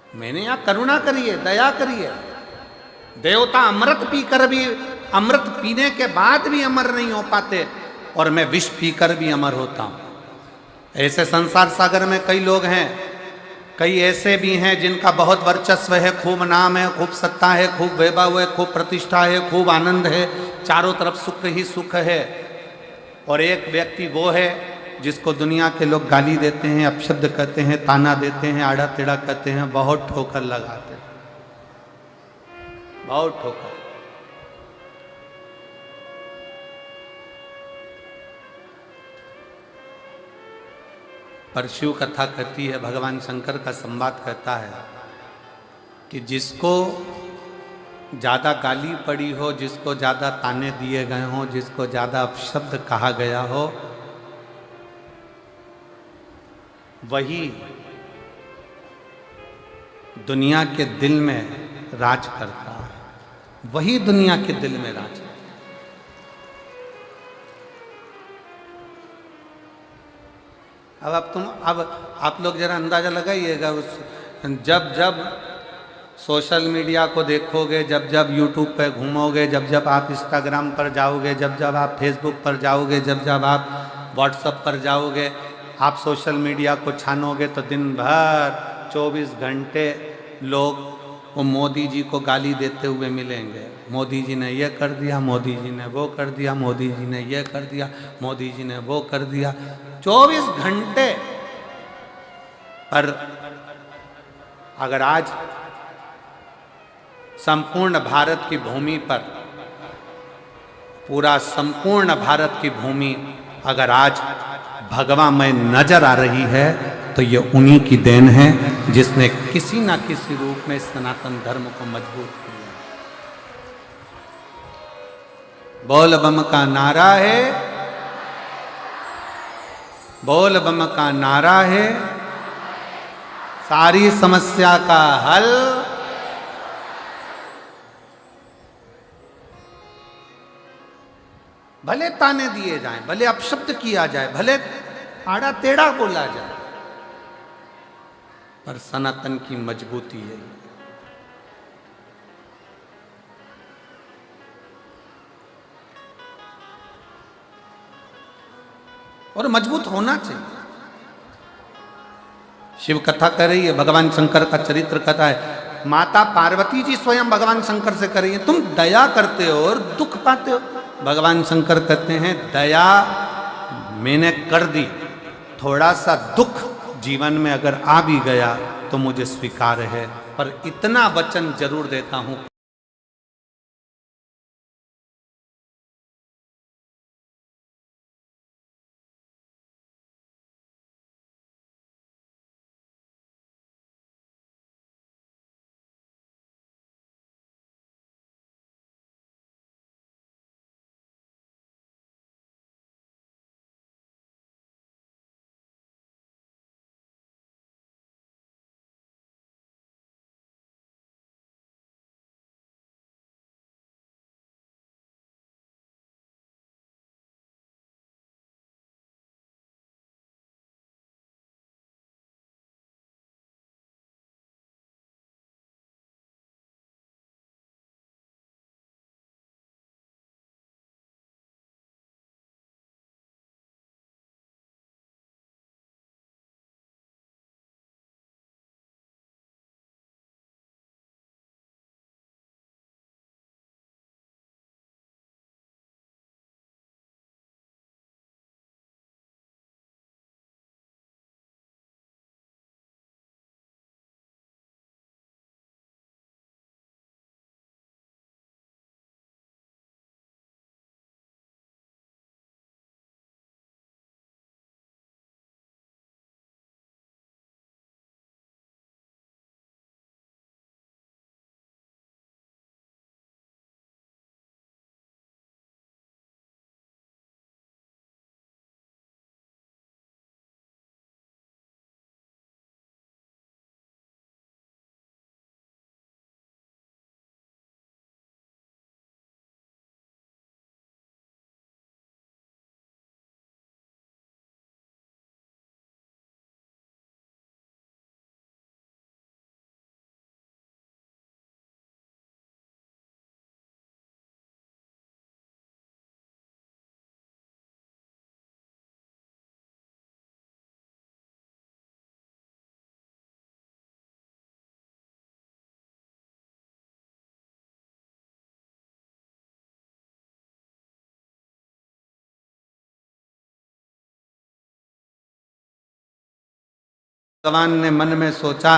मैंने यहां करुणा करी है, दया करी है। देवता अमृत पीकर भी, अमृत पीने के बाद भी अमर नहीं हो पाते और मैं विष पीकर भी अमर होता हूं। ऐसे संसार सागर में कई लोग हैं, कई ऐसे भी हैं जिनका बहुत वर्चस्व है, खूब नाम है, खूब सत्ता है, खूब वैभव है, खूब प्रतिष्ठा है, खूब आनंद है, चारों तरफ सुख ही सुख है। और एक व्यक्ति वो है जिसको दुनिया के लोग गाली देते हैं, अपशब्द कहते हैं, ताना देते हैं, आड़ा टेढ़ा कहते हैं, बहुत ठोकर लगाते हैं, बहुत ठोकर। पर शिव कथा कहती है, भगवान शंकर का संवाद कहता है कि जिसको ज़्यादा गाली पड़ी हो, जिसको ज़्यादा ताने दिए गए हों, जिसको ज़्यादा अपशब्द कहा गया हो, वही दुनिया के दिल में राज करता है, वही दुनिया के दिल में राज करता है। अब आप लोग जरा अंदाजा लगाइएगा, उस जब जब सोशल मीडिया को देखोगे, जब जब यूट्यूब पे घूमोगे, जब जब आप इंस्टाग्राम पर जाओगे, जब जब आप फेसबुक पर जाओगे, जब जब आप व्हाट्सएप पर जाओगे, आप सोशल मीडिया को छानोगे तो दिन भर 24 घंटे लोग वो मोदी जी को गाली देते हुए मिलेंगे। मोदी जी ने ये कर दिया, मोदी जी ने वो कर दिया, मोदी जी ने ये कर दिया, मोदी जी ने वो कर दिया, 24 घंटे। पर अगर आज संपूर्ण भारत की भूमि पर, पूरा संपूर्ण भारत की भूमि अगर आज भगवामय नजर आ रही है तो ये उन्हीं की देन है जिसने किसी ना किसी रूप में सनातन धर्म को मजबूत किया। बोल बम का नारा है, बोल बम का नारा है, सारी समस्या का हल। भले ताने दिए जाएं, भले अपशब्द किया जाए, भले आड़ा टेढ़ा बोला जाए, पर सनातन की मजबूती है। और मजबूत होना चाहिए। शिव कथा कर रही है, भगवान शंकर का चरित्र कथा है। माता पार्वती जी स्वयं भगवान शंकर से कर रही है, तुम दया करते हो और दुख पाते हो। भगवान शंकर कहते हैं, दया मैंने कर दी, थोड़ा सा दुख जीवन में अगर आ भी गया तो मुझे स्वीकार है, पर इतना वचन जरूर देता हूं। भगवान ने मन में सोचा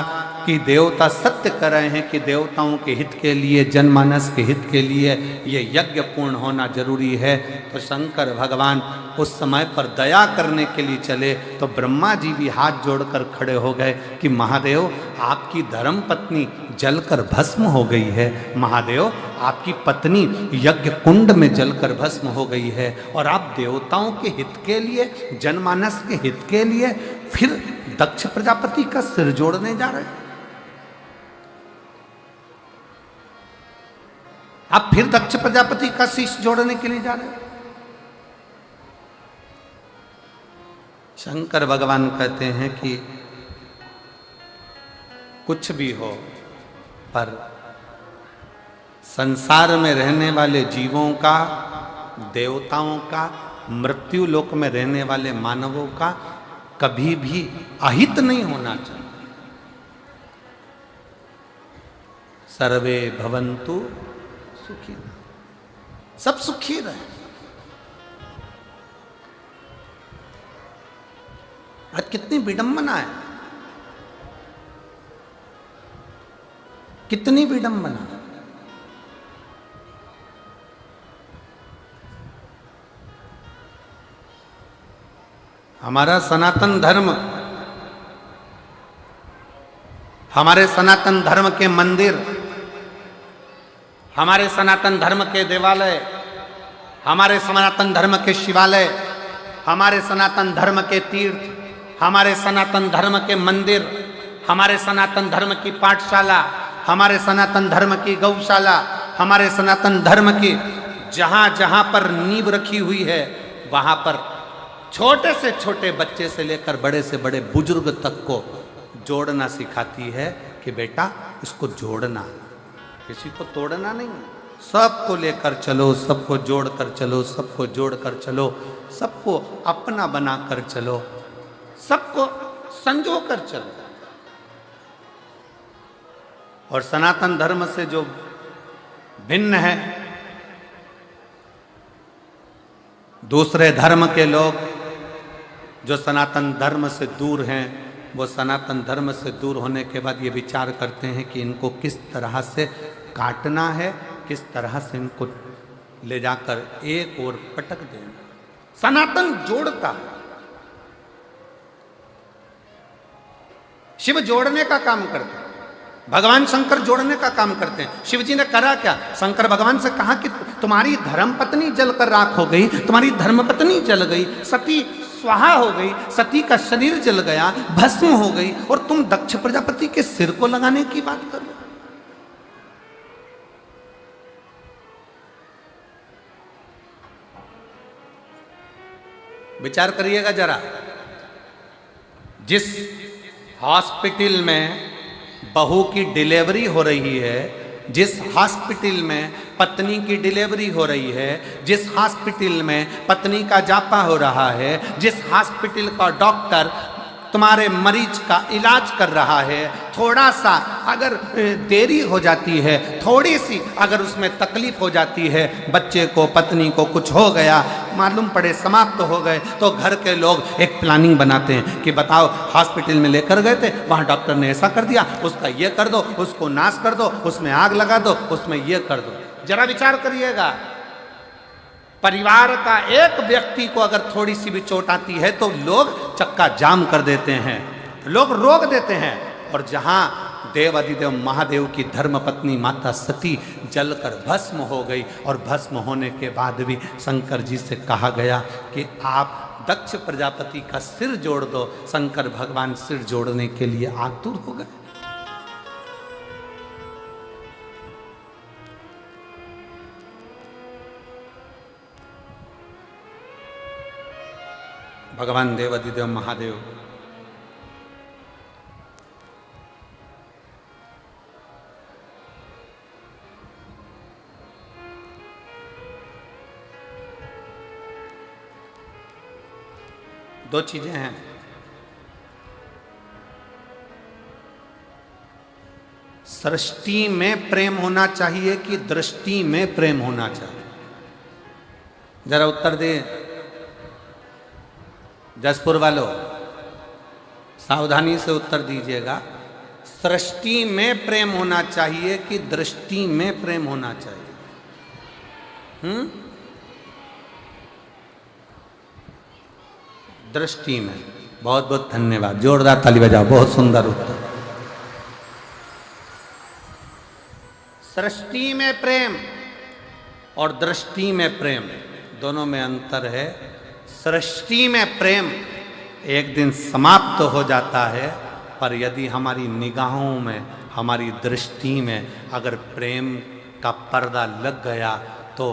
कि देवता सत्य कर रहे हैं कि देवताओं के हित के लिए, जनमानस के हित के लिए ये यज्ञ पूर्ण होना जरूरी है, तो शंकर भगवान उस समय पर दया करने के लिए चले तो ब्रह्मा जी भी हाथ जोड़कर खड़े हो गए कि महादेव आपकी धर्म पत्नी जलकर भस्म हो गई है, महादेव आपकी पत्नी यज्ञ कुंड में जलकर भस्म हो गई है और आप देवताओं के हित के लिए, जनमानस के हित के लिए फिर दक्ष प्रजापति का सिर जोड़ने जा रहे हैं। आप फिर दक्ष प्रजापति का शीश जोड़ने के लिए जा रहे हैं। शंकर भगवान कहते हैं कि कुछ भी हो, पर संसार में रहने वाले जीवों का, देवताओं का, मृत्यु लोक में रहने वाले मानवों का कभी भी अहित नहीं होना चाहिए। सर्वे भवन्तु सुखी, सब सुखी रहे। आज कितनी विडंबना है, कितनी विडंबना। हमारा सनातन धर्म, हमारे सनातन धर्म के मंदिर, हमारे सनातन धर्म के देवालय, हमारे सनातन धर्म के शिवालय, हमारे सनातन धर्म के तीर्थ, हमारे सनातन धर्म के मंदिर, हमारे सनातन धर्म की पाठशाला, हमारे सनातन धर्म की गौशाला, हमारे सनातन धर्म की जहाँ जहाँ पर नींव रखी हुई है, वहाँ पर छोटे से छोटे बच्चे से लेकर बड़े से बड़े बुजुर्ग तक को जोड़ना सिखाती है कि बेटा इसको जोड़ना, किसी को तोड़ना नहीं, सबको लेकर चलो, सबको जोड़ कर चलो, सबको जोड़ कर चलो, सबको अपना बना कर चलो, सबको संजो कर चलो। और सनातन धर्म से जो भिन्न है, दूसरे धर्म के लोग जो सनातन धर्म से दूर हैं, वो सनातन धर्म से दूर होने के बाद ये विचार करते हैं कि इनको किस तरह से काटना है, किस तरह से इनको ले जाकर एक ओर पटक देना। सनातन जोड़ता है, शिव जोड़ने का काम करते हैं, भगवान शंकर जोड़ने का काम करते हैं। शिव जी ने करा क्या? शंकर भगवान से कहा कि तुम्हारी धर्म पत्नी जलकर राख हो गई, तुम्हारी धर्म पत्नी जल गई, सती स्वाहा हो गई, सती का शरीर जल गया, भस्म हो गई, और तुम दक्ष प्रजापति के सिर को लगाने की बात कर रहे हो। विचार करिएगा जरा, जिस हॉस्पिटल में बहू की डिलीवरी हो रही है, जिस हॉस्पिटल में पत्नी की डिलीवरी हो रही है, जिस हॉस्पिटल में पत्नी का जापा हो रहा है, जिस हॉस्पिटल का डॉक्टर तुम्हारे मरीज का इलाज कर रहा है, थोड़ा सा अगर देरी हो जाती है, थोड़ी सी अगर उसमें तकलीफ हो जाती है, बच्चे को, पत्नी को कुछ हो गया, मालूम पड़े समाप्त हो गए, तो घर के लोग एक प्लानिंग बनाते हैं कि बताओ हॉस्पिटल में लेकर गए थे, वहाँ डॉक्टर ने ऐसा कर दिया, उसका ये कर दो, उसको नाश कर दो, उसमें आग लगा दो, उसमें ये कर दो। जरा विचार करिएगा, परिवार का एक व्यक्ति को अगर थोड़ी सी भी चोट आती है तो लोग चक्का जाम कर देते हैं, लोग रोक देते हैं। और जहां देव अधिदेव महादेव की धर्म पत्नी माता सती जलकर भस्म हो गई, और भस्म होने के बाद भी शंकर जी से कहा गया कि आप दक्ष प्रजापति का सिर जोड़ दो। शंकर भगवान सिर जोड़ने के लिए आतुर हो गए। भगवान देव अधिदेव महादेव दो चीजें हैं, सृष्टि में प्रेम होना चाहिए कि दृष्टि में प्रेम होना चाहिए? जरा उत्तर दे जसपुर वालों, सावधानी से उत्तर दीजिएगा। सृष्टि में प्रेम होना चाहिए कि दृष्टि में प्रेम होना चाहिए? दृष्टि में। बहुत बहुत धन्यवाद, जोरदार ताली बजाओ, बहुत सुंदर उत्तर। सृष्टि में प्रेम और दृष्टि में प्रेम, दोनों में अंतर है। सृष्टि में प्रेम एक दिन समाप्त हो जाता है, पर यदि हमारी निगाहों में, हमारी दृष्टि में अगर प्रेम का पर्दा लग गया तो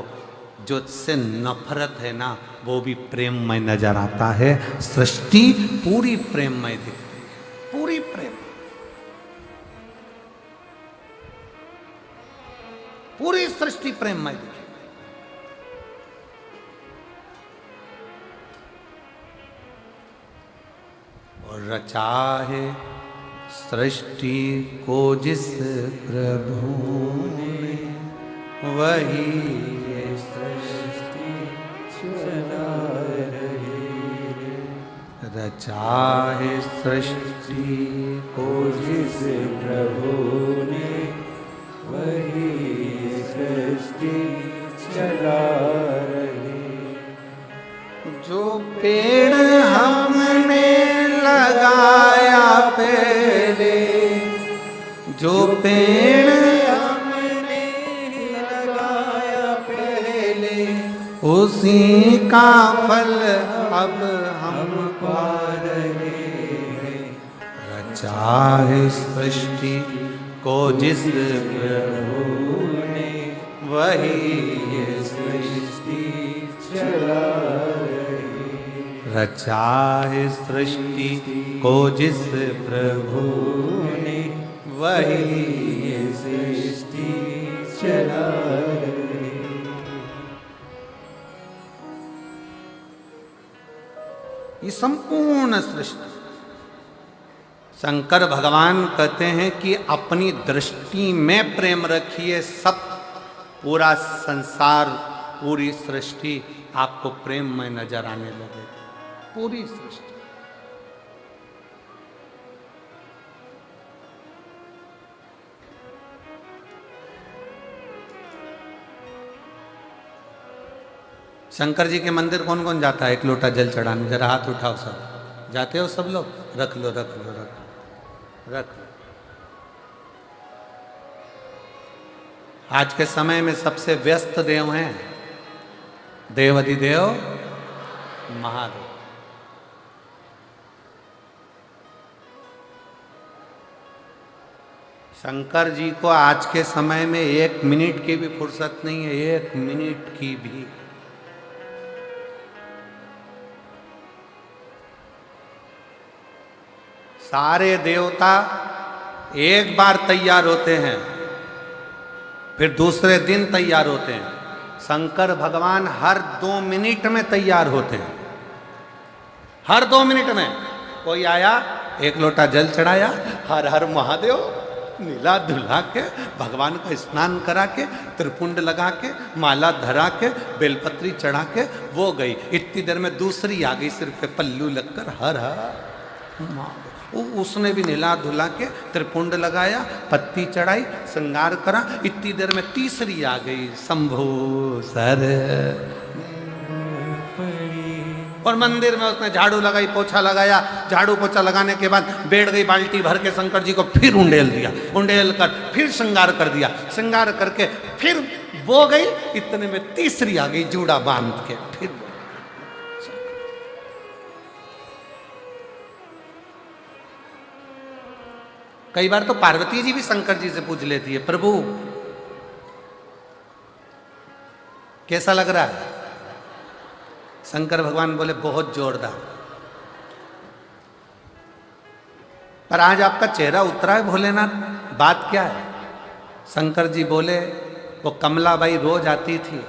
जो से नफरत है ना, वो भी प्रेममय नजर आता है। सृष्टि पूरी प्रेममय दिखती है, पूरी प्रेम, पूरी सृष्टि प्रेममय दिखती है। और रचा है सृष्टि को जिस प्रभु ने, वही ये सृष्टि चला रही। रचा है सृष्टि को जिस प्रभु ने, वही ये सृष्टि चला रही। जो पेड़ हमने लगाया पहले, जो पेड़ हमने लगाया पहले, उसी का फल अब हम पा रहे हैं। रचा है सृष्टि को जिस प्रभु ने, वही ये सृष्टि चला रही। रचा है सृष्टि को जिस प्रभु ने, वही ये सृष्टि चला रही। ये संपूर्ण सृष्टि, शंकर भगवान कहते हैं कि अपनी दृष्टि में प्रेम रखिए, सब पूरा संसार, पूरी सृष्टि आपको प्रेम में नजर आने लगे, पूरी सृष्टि। शंकर जी के मंदिर कौन कौन जाता है एक लोटा जल चढ़ाने? जरा हाथ उठाओ सब। जाते हो सब लोग? रख लो रख लो रख लो रख लो। आज के समय में सबसे व्यस्त देव हैं देव अधिदेव महादेव। शंकर जी को आज के समय में 1 मिनट की भी फुर्सत नहीं है, 1 मिनट की भी। सारे देवता एक बार तैयार होते हैं, फिर दूसरे दिन तैयार होते हैं। शंकर भगवान हर 2 मिनट में तैयार होते हैं, हर 2 मिनट में। कोई आया, 1 लोटा जल चढ़ाया, हर हर महादेव, नीला धुला के, भगवान का स्नान करा के, त्रिपुंड लगा के, माला धरा के, बेलपत्री चढ़ा के वो गई। इतनी देर में दूसरी आ गई, सिर पे पल्लू लगकर हर हर महादेव। उसने भी नीला धुला के, त्रिपुंड लगाया, पत्ती चढ़ाई, श्रृंगार करा। इतनी देर में तीसरी आ गई, शंभो सर। और मंदिर में उसने झाड़ू लगाई, पोछा लगाया। झाड़ू पोछा लगाने के बाद बैठ गई बाल्टी भर के, शंकर जी को फिर उंडेल दिया, उंडेल कर फिर श्रृंगार कर दिया, श्रृंगार करके फिर वो गई। इतने में तीसरी आ गई, जूड़ा बांध के। फिर कई बार तो पार्वती जी भी शंकर जी से पूछ लेती है, प्रभु कैसा लग रहा है? शंकर भगवान बोले, बहुत जोरदार। पर आज आपका चेहरा उतरा है भोलेनाथ, बात क्या है? शंकर जी बोले, वो कमलाबाई रोज आती थी,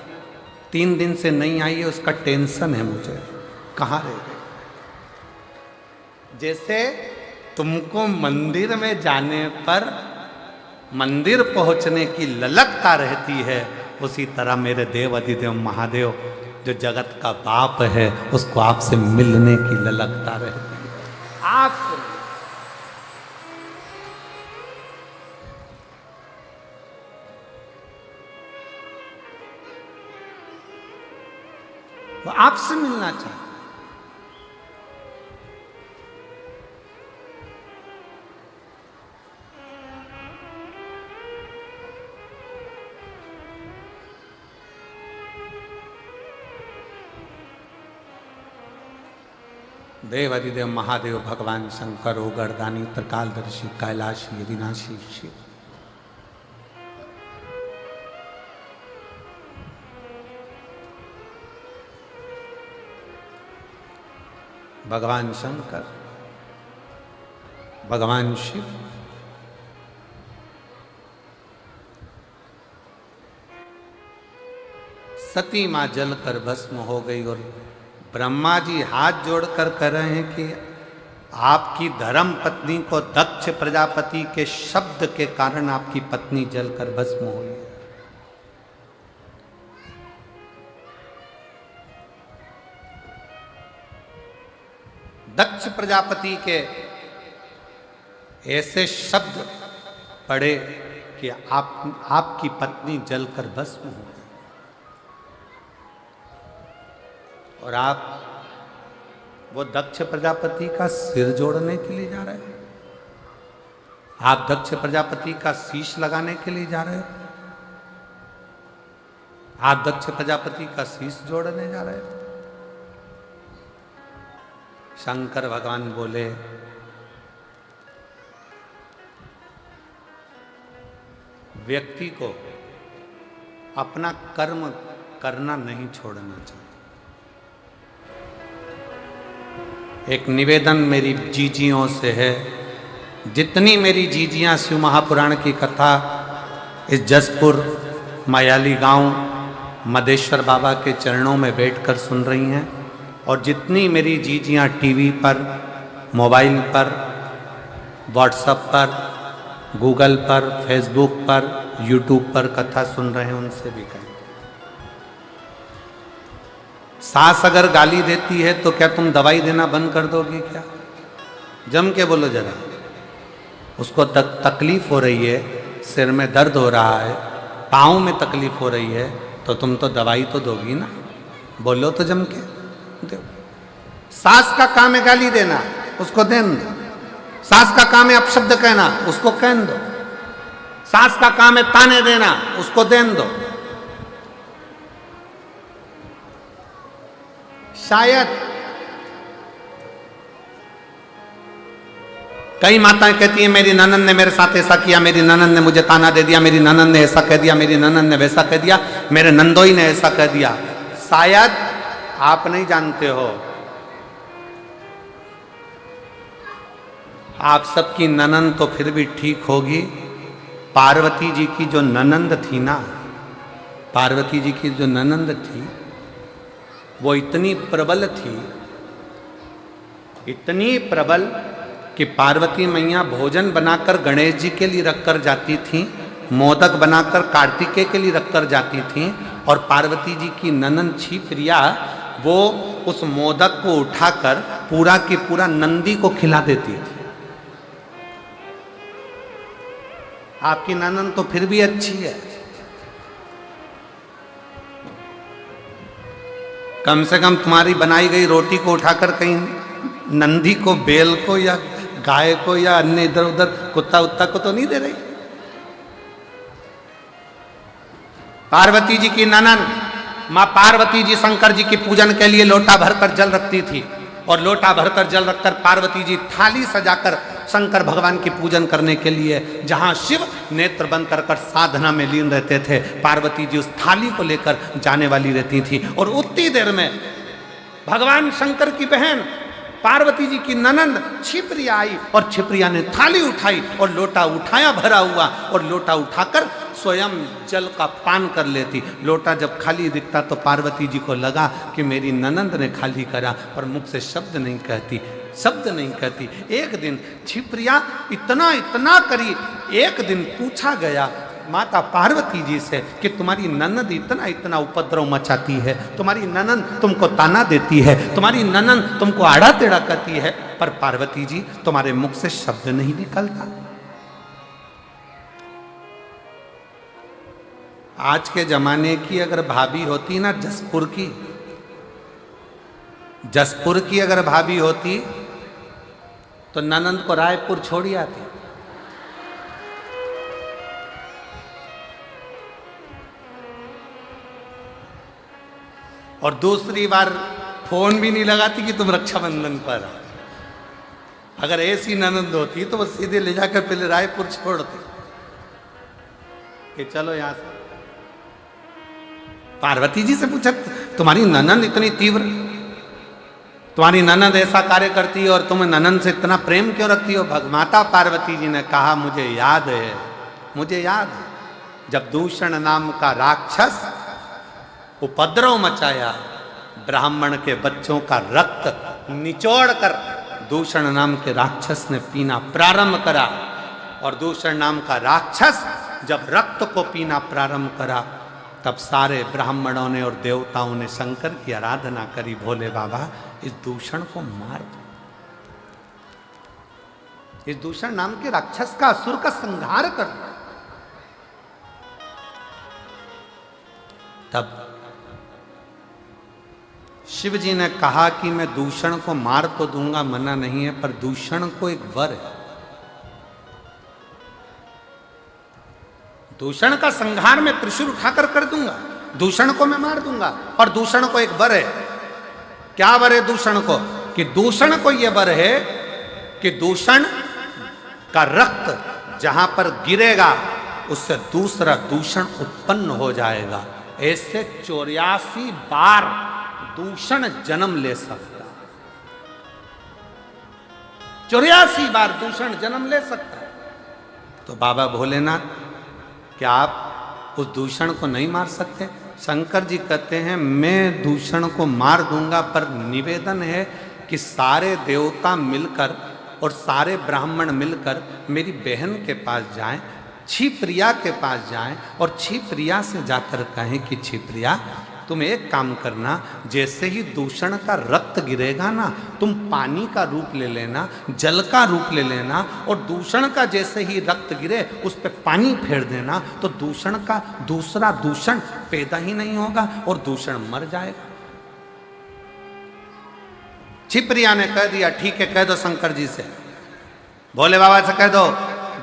3 दिन से नहीं आई है, उसका टेंशन है मुझे, कहाँ रह गई? जैसे तुमको मंदिर में जाने पर मंदिर पहुंचने की ललकता रहती है, उसी तरह मेरे देव अधिदेव महादेव जो जगत का बाप है, उसको आपसे मिलने की ललकता रहती है। आपसे वो आपसे मिलना चाहता। देव अधिदेव महादेव भगवान शंकर ओगरदानी त्रिकालदर्शी कैलाशी अविनाशी शिव। भगवान शंकर, भगवान शिव, सती मां जलकर भस्म हो गई और ब्रह्मा जी हाथ जोड़कर कह रहे हैं कि आपकी धर्म पत्नी को दक्ष प्रजापति के शब्द के कारण आपकी पत्नी जलकर भस्म हुई है। दक्ष प्रजापति के ऐसे शब्द पड़े कि आपकी पत्नी जलकर भस्म हो गई और आप वो दक्ष प्रजापति का सिर जोड़ने के लिए जा रहे हैं। आप दक्ष प्रजापति का शीश लगाने के लिए जा रहे हो। आप दक्ष प्रजापति का शीश जोड़ने जा रहे हो। शंकर भगवान बोले, व्यक्ति को अपना कर्म करना नहीं छोड़ना चाहिए। एक निवेदन मेरी जीजियों से है, जितनी मेरी जीजियां शिव महापुराण की कथा इस जसपुर मायाली गांव मदेश्वर बाबा के चरणों में बैठकर सुन रही हैं और जितनी मेरी जीजियां टीवी पर, मोबाइल पर, व्हाट्सएप पर, गूगल पर, फेसबुक पर, यूट्यूब पर कथा सुन रहे हैं, उनसे भी कहें, सास अगर गाली देती है तो क्या तुम दवाई देना बंद कर दोगे क्या? जम के बोलो जरा। उसको तकलीफ हो रही है, सिर में दर्द हो रहा है, पाँव में तकलीफ हो रही है, तो तुम तो दवाई तो दोगी ना। बोलो तो जम के दो। सास का काम है गाली देना, उसको देन दो। सास का काम है अपशब्द कहना, उसको कहन दो। सास का काम है ताने देना, उसको देन दो। शायद कई माताएं कहती हैं मेरी ननद ने मेरे साथ ऐसा किया, मेरी ननद ने मुझे ताना दे दिया, मेरी ननद ने ऐसा कह दिया, मेरी ननद ने वैसा कह दिया, मेरे नंदोई ने ऐसा कह दिया। शायद आप नहीं जानते हो, आप सबकी ननद तो फिर भी ठीक होगी। पार्वती जी की जो ननंद थी ना, पार्वती जी की जो ननंद थी वो इतनी प्रबल थी, इतनी प्रबल कि पार्वती मैया भोजन बनाकर गणेश जी के लिए रखकर जाती थी, मोदक बनाकर कार्तिकेय के लिए रखकर जाती थी और पार्वती जी की ननंद छिप्रिया वो उस मोदक को उठाकर पूरा की पूरा नंदी को खिला देती थी। आपकी ननंद तो फिर भी अच्छी है, कम से कम तुम्हारी बनाई गई रोटी को उठाकर कहीं नंदी को, बेल को या गाय को या अन्य इधर उधर कुत्ता उत्ता को तो नहीं दे रही। पार्वती जी की ननन मां पार्वती जी शंकर जी की पूजन के लिए लोटा भरकर जल रखती थी और लोटा भरकर जल रखकर पार्वती जी थाली सजाकर शंकर भगवान की पूजन करने के लिए, जहां शिव नेत्र बंद कर साधना में लीन रहते थे, पार्वती जी उस थाली को लेकर जाने वाली रहती थी। और उतनी देर में भगवान शंकर की बहन पार्वती जी की ननंद छिप्रिया आई और छिप्रिया ने थाली उठाई और लोटा उठाया भरा हुआ, और लोटा उठाकर स्वयं जल का पान कर लेती। लोटा जब खाली दिखता तो पार्वती जी को लगा कि मेरी ननंद ने खाली करा, पर मुख से शब्द नहीं कहती, शब्द नहीं कहती। एक दिन छिप्रिया इतना इतना करी, एक दिन पूछा गया माता पार्वती जी से कि तुम्हारी ननंद इतना इतना उपद्रव मचाती है, तुम्हारी ननंद तुमको ताना देती है, तुम्हारी ननंद तुमको आड़ा टेढ़ा करती है, पर पार्वती जी तुम्हारे मुख से शब्द नहीं निकलता। आज के जमाने की अगर भाभी होती ना जसपुर की, जसपुर की अगर भाभी होती तो ननंद को रायपुर छोड़ी आती। और दूसरी बार फोन भी नहीं लगाती कि तुम रक्षाबंधन पर। अगर ऐसी ननंद होती तो वो सीधे ले जाकर पहले रायपुर छोड़ती कि चलो यहां से। पार्वती जी से पूछा, तुम्हारी ननंद इतनी तीव्र, तुम्हारी ननंद ऐसा कार्य करती है और तुम ननंद से इतना प्रेम क्यों रखती हो? माता पार्वती जी ने कहा, मुझे याद है, मुझे याद है जब दूषण नाम का राक्षस उपद्रव मचाया, ब्राह्मण के बच्चों का रक्त निचोड़कर दूषण नाम के राक्षस ने पीना प्रारंभ करा। और दूषण नाम का राक्षस जब रक्त को पीना प्रारंभ करा, तब सारे ब्राह्मणों ने और देवताओं ने शंकर की आराधना करी, भोले बाबा इस दूषण को मार दो, इस दूषण नाम के राक्षस का, असुर का संहार कर दो। तब शिव जी ने कहा कि मैं दूषण को मार तो दूंगा, मना नहीं है, पर दूषण को एक वर है, दूषण का संहार मैं त्रिशूल उठाकर कर दूंगा, दूषण को मैं मार दूंगा। और दूषण को एक वर है। क्या वर है दूषण को? कि दूषण को यह वर है कि दूषण का रक्त जहां पर गिरेगा उससे दूसरा दूषण उत्पन्न हो जाएगा। ऐसे 84 बार दूषण जन्म ले सकता, 84 बार दूषण जन्म ले सकता। तो बाबा भोलेनाथ, क्या आप उस दूषण को नहीं मार सकते? शंकर जी कहते हैं, मैं दूषण को मार दूंगा, पर निवेदन है कि सारे देवता मिलकर और सारे ब्राह्मण मिलकर मेरी बहन के पास जाएं, क्षिप्रिया के पास जाएं और क्षिप्रिया से जाकर कहें कि क्षिप्रिया तुम एक काम करना, जैसे ही दूषण का रक्त गिरेगा ना, तुम पानी का रूप ले लेना, जल का रूप ले लेना, और दूषण का जैसे ही रक्त गिरे उस पर पानी फेर देना, तो दूषण का दूसरा दूषण पैदा ही नहीं होगा और दूषण मर जाएगा। क्षिप्रिया ने कह दिया, ठीक है, कह दो शंकर जी से, भोले बाबा से कह दो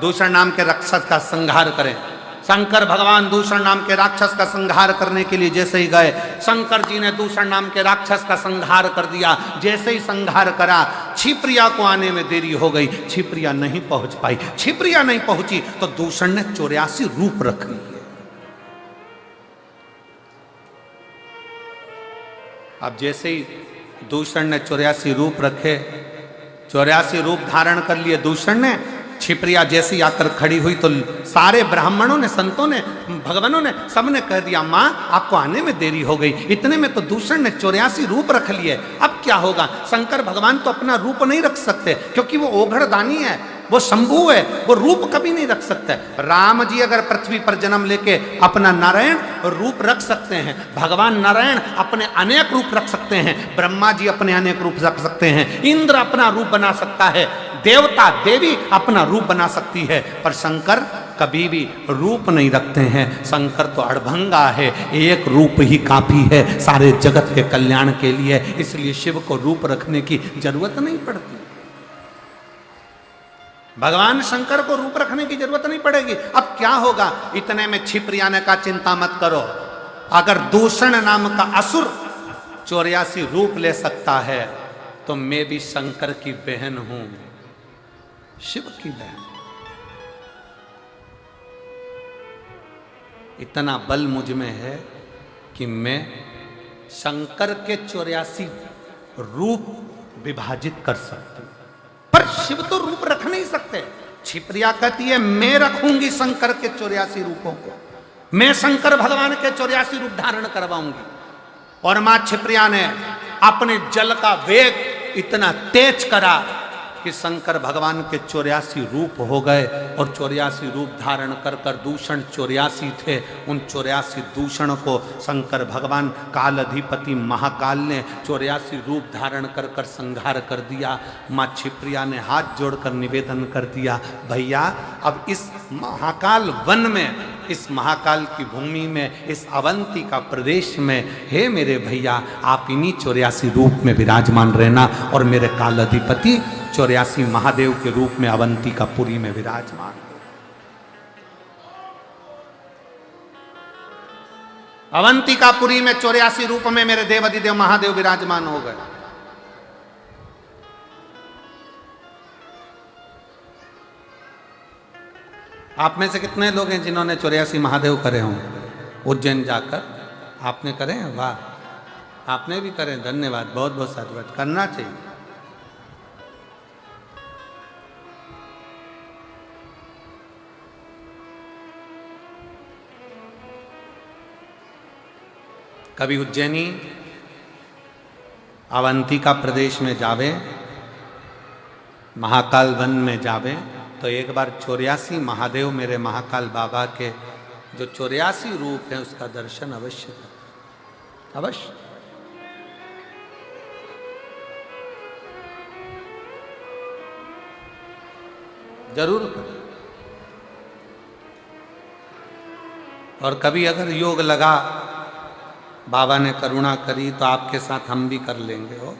दूषण नाम के राक्षस का संहार करें। शंकर भगवान दूषण नाम के राक्षस का संहार करने के लिए जैसे ही गए, शंकर जी ने दूषण नाम के राक्षस का संहार कर दिया। जैसे ही संहार करा, क्षिप्रिया को आने में देरी हो गई, क्षिप्रिया नहीं पहुंच पाई। क्षिप्रिया नहीं पहुंची तो दूषण ने 84 रूप रख लिए। अब जैसे ही दूषण ने 84 रूप रखे, 84 रूप धारण कर लिए दूषण ने, क्षिप्रिया जैसी आकर खड़ी हुई तो सारे ब्राह्मणों ने, संतों ने, भगवानों ने, सबने कह दिया, माँ आपको आने में देरी हो गई। इतने में तो दूषण ने 84 रूप रख लिए। अब क्या होगा? शंकर भगवान तो अपना रूप नहीं रख सकते, क्योंकि वो ओघड़दानी है, वो शंभु है, वो रूप कभी नहीं रख सकते। राम जी अगर पृथ्वी पर जन्म लेके अपना नारायण रूप रख सकते हैं, भगवान नारायण अपने अनेक रूप रख सकते हैं, ब्रह्मा जी अपने अनेक रूप रख सकते हैं, इंद्र अपना रूप बना सकता है, देवता देवी अपना रूप बना सकती है, पर शंकर कभी भी रूप नहीं रखते हैं। शंकर तो अड़भंगा है, एक रूप ही काफी है सारे जगत के कल्याण के लिए, इसलिए शिव को रूप रखने की जरूरत नहीं पड़ती। भगवान शंकर को रूप रखने की जरूरत नहीं पड़ेगी। अब क्या होगा? इतने में क्षिप्रिया ने कहा, चिंता मत करो, अगर दूषण नाम का असुर 84 रूप ले सकता है तो मैं भी शंकर की बहन हूं, शिव की बहन। इतना बल मुझ में है कि मैं शंकर के 84 रूप विभाजित कर सकती हूं, पर शिव तो रूप रख नहीं सकते। क्षिप्रिया कहती है, मैं रखूंगी शंकर के 84 रूपों को, मैं शंकर भगवान के 84 रूप धारण करवाऊंगी। और मां क्षिप्रिया ने अपने जल का वेग इतना तेज करा कि शंकर भगवान के 84 रूप हो गए, और 84 रूप धारण कर कर, दूषण 84 थे, उन 84 दूषण को शंकर भगवान काल अधिपति महाकाल ने 84 रूप धारण कर कर संहार कर दिया। माँ क्षिप्रिया ने हाथ जोड़कर निवेदन कर दिया, भैया अब इस महाकाल वन में इस महाकाल की भूमि में, इस अवंती का प्रदेश में, हे मेरे भैया आप इन्हीं 84 रूप में विराजमान रहना और मेरे काल अधिपति 84 महादेव के रूप में अवंती का पुरी में विराजमान। अवंतिकापुरी में 84 रूप में मेरे देव अधिदेव महादेव विराजमान हो गए। आप में से कितने लोग हैं जिन्होंने 84 महादेव करे हों उज्जैन जाकर? आपने करे हैं? वाह, आपने भी करे, धन्यवाद, बहुत बहुत साधुवाद, करना चाहिए। कभी उज्जैनी अवंतिका प्रदेश में जावे, महाकाल वन में जावे, तो एक बार 84 महादेव मेरे महाकाल बाबा के जो 84 रूप हैं उसका दर्शन अवश्य करें, अवश्य। जरूर करें। और कभी अगर योग लगा, बाबा ने करुणा करी, तो आपके साथ हम भी कर लेंगे। हो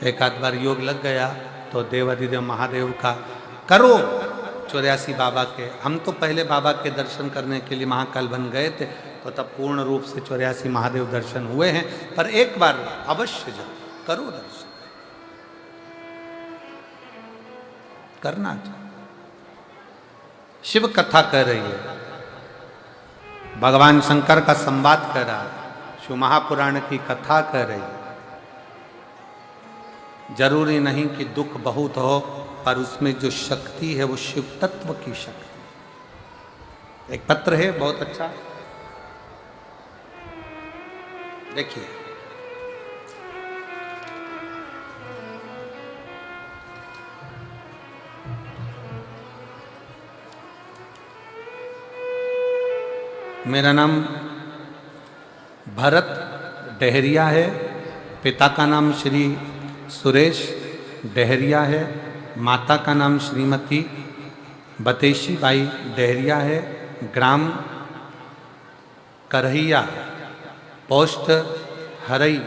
एक आध बार योग लग गया तो देवाधिदेव महादेव का करो 84 बाबा के। हम तो पहले बाबा के दर्शन करने के लिए महाकाल बन गए थे, तो तब पूर्ण रूप से 84 महादेव दर्शन हुए हैं, पर एक बार अवश्य जाओ, करो दर्शन, करना चाहिए। शिव कथा कह रही है, भगवान शंकर का संवाद कर रहा है, शिव महापुराण की कथा कर रही है। जरूरी नहीं कि दुख बहुत हो, पर उसमें जो शक्ति है वो शिव तत्व की शक्ति। एक पत्र है बहुत अच्छा, देखिए। मेरा नाम भरत डहरिया है, पिता का नाम श्री सुरेश डहरिया है, माता का नाम श्रीमती बतेशी बाई डहरिया है, ग्राम करहिया, पोस्ट हरई,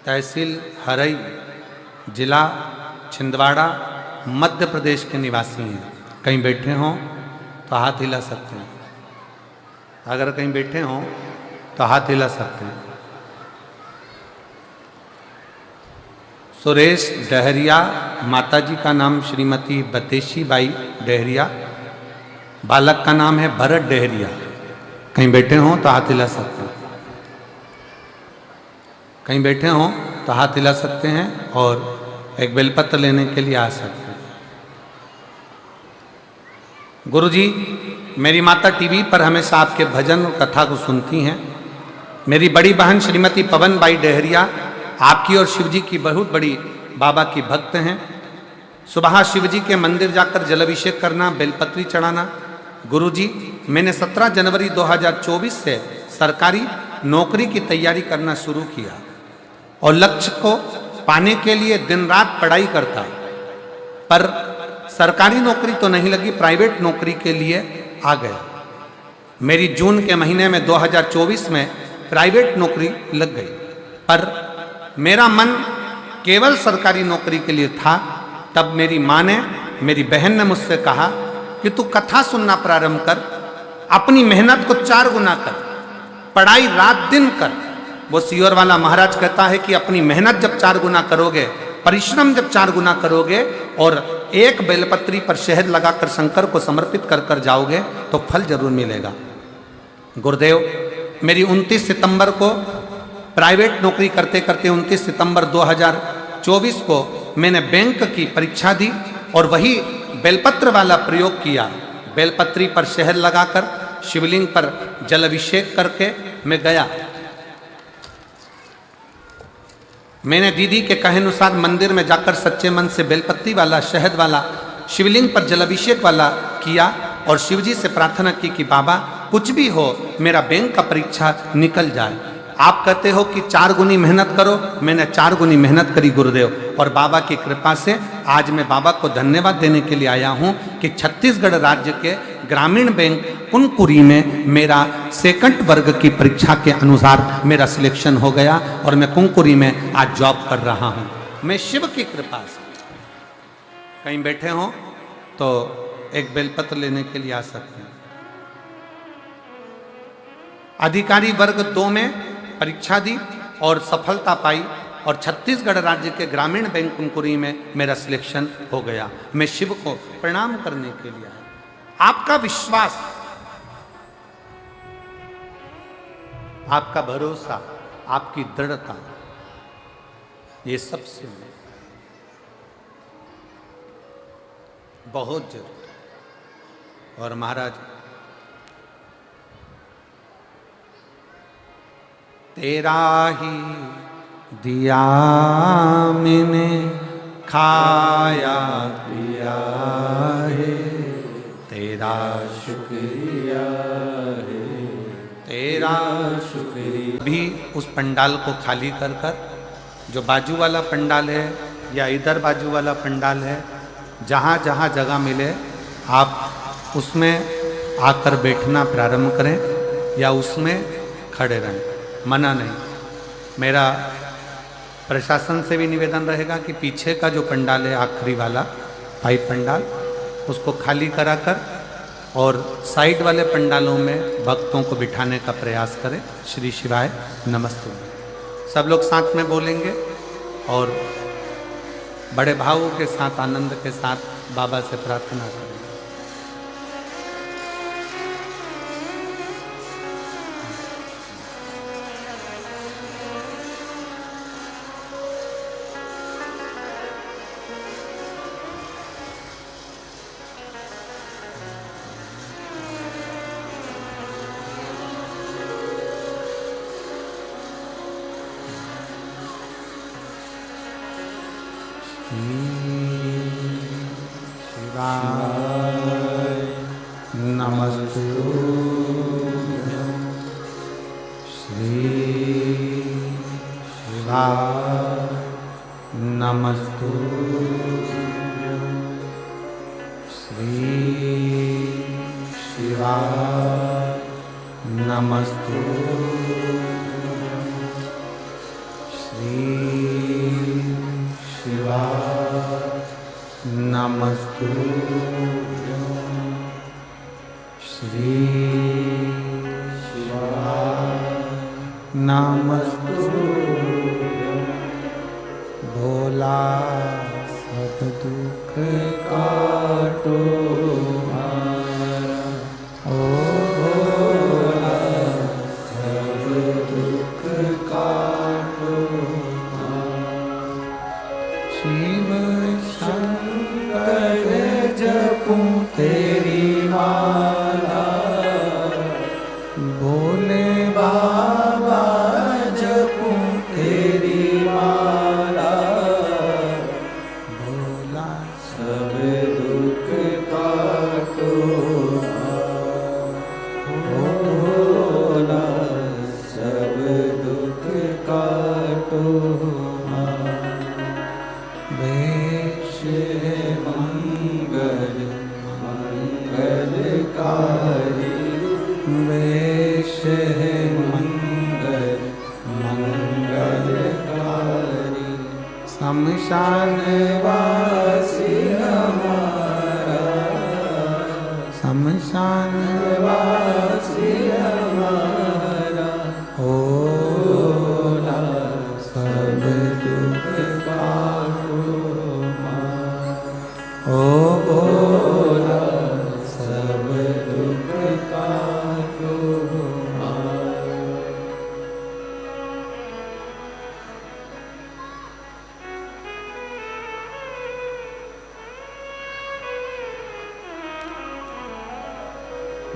तहसील हरई, जिला छिंदवाड़ा, मध्य प्रदेश के निवासी हैं। कहीं बैठे हों तो हाथ हिला सकते हैं, अगर कहीं बैठे हों तो हाथ हिला सकते हैं। सुरेश डहरिया, माताजी का नाम श्रीमती बतेशी बाई डहरिया, बालक का नाम है भरत डहरिया। कहीं बैठे हों तो हाथ हिला सकते हैं, कहीं बैठे हों तो हाथ हिला सकते हैं और एक बेलपत्र लेने के लिए आ सकते हैं। गुरुजी, मेरी माता टीवी पर हमेशा आपके भजन और कथा को सुनती हैं। मेरी बड़ी बहन श्रीमती पवन बाई डहरिया आपकी और शिवजी की बहुत बड़ी बाबा की भक्त हैं। सुबह शिवजी के मंदिर जाकर जलाभिषेक करना, बेलपत्री चढ़ाना। गुरुजी, मैंने 17 जनवरी 2024 से सरकारी नौकरी की तैयारी करना शुरू किया और लक्ष्य को पाने के लिए दिन रात पढ़ाई करता, पर सरकारी नौकरी तो नहीं लगी, प्राइवेट नौकरी के लिए आ गया। मेरी जून के महीने में 2024 में प्राइवेट नौकरी लग गई, पर मेरा मन केवल सरकारी नौकरी के लिए था। तब मेरी माँ ने, मेरी बहन ने मुझसे कहा कि तू कथा सुनना प्रारंभ कर, अपनी मेहनत को 4 गुना कर, पढ़ाई रात दिन कर। वो सीहोर वाला महाराज कहता है कि अपनी मेहनत जब 4 गुना करोगे, परिश्रम जब 4 गुना करोगे और एक बेलपत्री पर शहद लगाकर शंकर को समर्पित कर कर जाओगे तो फल जरूर मिलेगा। गुरुदेव, मेरी 29 सितंबर को प्राइवेट नौकरी करते करते 29 सितंबर 2024 को मैंने बैंक की परीक्षा दी और वही बेलपत्र वाला प्रयोग किया। बेलपत्री पर शहद लगाकर शिवलिंग पर जल अभिषेक करके मैं गया। मैंने दीदी के कहे अनुसार मंदिर में जाकर सच्चे मन से बेलपत्ती वाला, शहद वाला, शिवलिंग पर जलाभिषेक वाला किया और शिवजी से प्रार्थना की कि बाबा कुछ भी हो, मेरा बैंक का परीक्षा निकल जाए। आप कहते हो कि 4 गुनी मेहनत करो, मैंने 4 गुनी मेहनत करी गुरुदेव, और बाबा की कृपा से आज मैं बाबा को धन्यवाद देने के लिए आया हूं कि छत्तीसगढ़ राज्य के ग्रामीण बैंक कुनकुरी में मेरा सेकंड वर्ग की परीक्षा के अनुसार मेरा सिलेक्शन हो गया और मैं कुनकुरी में आज जॉब कर रहा हूं। मैं शिव की कृपा से। कहीं बैठे हो तो एक बेलपत्र लेने के लिए आ सकते हैं। अधिकारी वर्ग 2 में परीक्षा दी और सफलता पाई और छत्तीसगढ़ राज्य के ग्रामीण बैंक कुनकुरी में मेरा सिलेक्शन हो गया। मैं शिव को प्रणाम करने के लिए आया। आपका विश्वास, आपका भरोसा, आपकी दृढ़ता, ये सबसे बहुत जरूरी। और महाराज, तेरा ही दिया मैंने खाया पिया है, तेरा शुक्रिया है, तेरा शुक्रिया। भी उस पंडाल को खाली कर कर, जो बाजू वाला पंडाल है या इधर बाजू वाला पंडाल है, जहाँ जहाँ जगह मिले आप उसमें आकर बैठना प्रारंभ करें या उसमें खड़े रहें, मना नहीं। मेरा प्रशासन से भी निवेदन रहेगा कि पीछे का जो पंडाल है, आखिरी वाला पाइप पंडाल, उसको खाली कराकर और साइड वाले पंडालों में भक्तों को बिठाने का प्रयास करें। श्री शिवाय नमस्ते। सब लोग साथ में बोलेंगे और बड़े भावों के साथ, आनंद के साथ बाबा से प्रार्थना करें।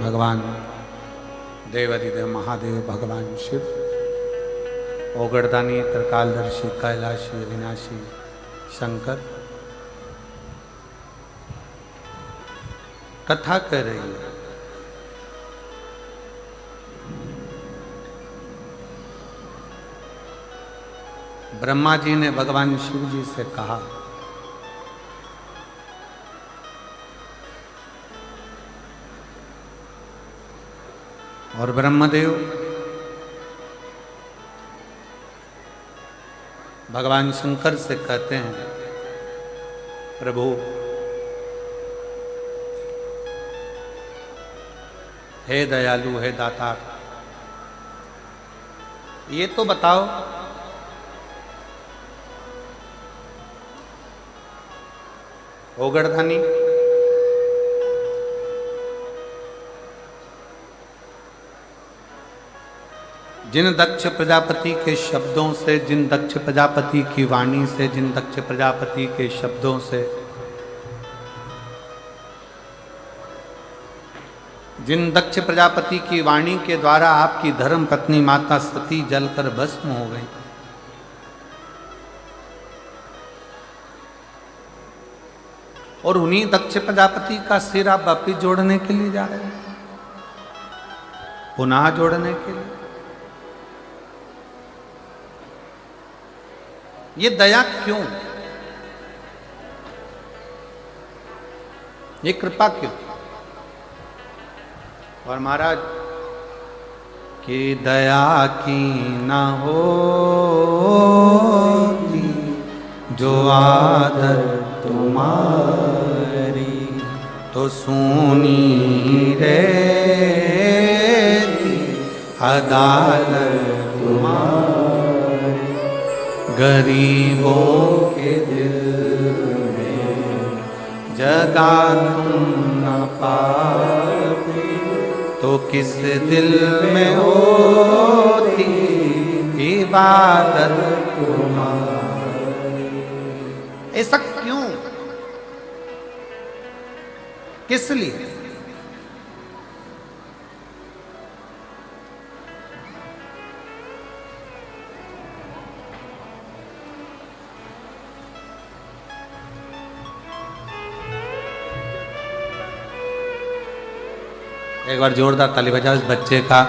भगवान देवाधिदेव महादेव, भगवान शिव, ओगड़दानी, त्रिकालदर्शी, कैलाशी, अविनाशी शंकर कथा कर रही है। ब्रह्मा जी ने भगवान शिव जी से कहा, और ब्रह्मदेव भगवान शंकर से कहते हैं, प्रभु हे दयालु, हे दातार, ये तो बताओ ओगड़धानी जिन दक्ष प्रजापति के शब्दों से, जिन दक्ष प्रजापति की वाणी से, जिन दक्ष प्रजापति के शब्दों से, जिन दक्ष प्रजापति की वाणी के द्वारा आपकी धर्म पत्नी माता सती जलकर भस्म हो गई, और उन्हीं दक्ष प्रजापति का सिर आप वापिस जोड़ने के लिए जा रहे हैं, पुनः जोड़ने के लिए। ये दया क्यों, ये कृपा क्यों? और महाराज कि दया की ना होती जो आदर तुम्हारी, तो सुनी रहती अदालत तुम्हारी। गरीबों के दिल में जगा तुम न पाते, तो किस दिल में होती इबादत तुम्हारी। ऐसा क्यों, किस लिए? एक बार जोरदार ताली बजाओ। इस बच्चे का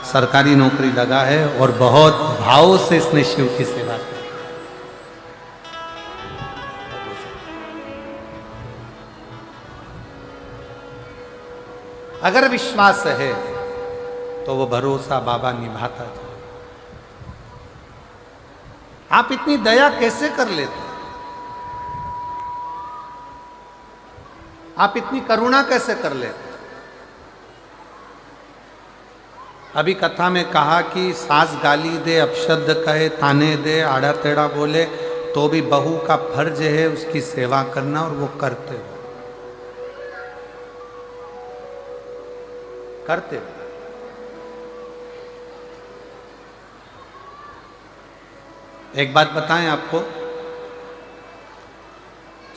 सरकारी नौकरी लगा है और बहुत भाव से इसने शिव की सेवा की। अगर विश्वास है तो वो भरोसा बाबा निभाता था। आप इतनी दया कैसे कर लेते? आप इतनी करुणा कैसे कर लेते? अभी कथा में कहा कि सास गाली दे, अपशब्द कहे, ताने दे, आड़ा टेढ़ा बोले, तो भी बहू का फर्ज है उसकी सेवा करना, और वो करते हो, करते हो। एक बात बताएं आपको,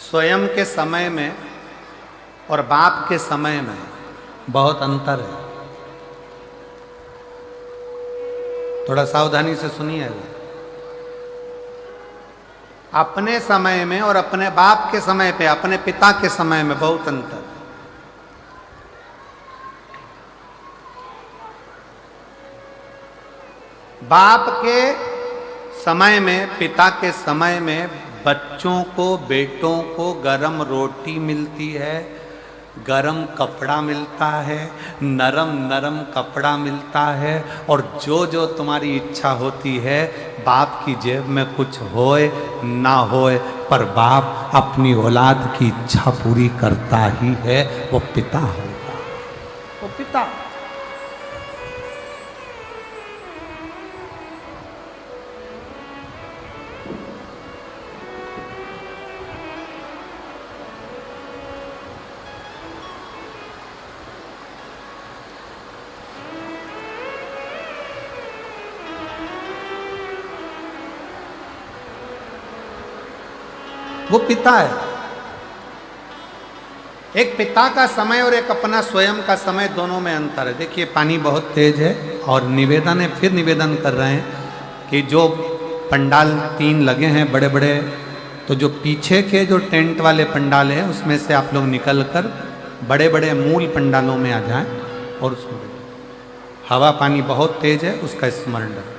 स्वयं के समय में और बाप के समय में बहुत अंतर है। थोड़ा सावधानी से सुनिएगा। अपने समय में और अपने बाप के समय पे, अपने पिता के समय में बहुत अंतर है। बाप के समय में, पिता के समय में बच्चों को, बेटों को गरम रोटी मिलती है, गरम कपड़ा मिलता है, नरम नरम कपड़ा मिलता है, और जो जो तुम्हारी इच्छा होती है, बाप की जेब में कुछ होए ना होए, पर बाप अपनी औलाद की इच्छा पूरी करता ही है। वो पिता होगा, वो पिता। वो पिता है। एक पिता का समय और एक अपना स्वयं का समय, दोनों में अंतर है। देखिए पानी बहुत तेज है, और निवेदन है, फिर निवेदन कर रहे हैं कि जो पंडाल 3 लगे हैं बड़े बड़े, तो जो पीछे के जो टेंट वाले पंडाल हैं उसमें से आप लोग निकल कर बड़े बड़े मूल पंडालों में आ जाएं, और उसमें हवा पानी बहुत तेज है, उसका स्मरण रखें।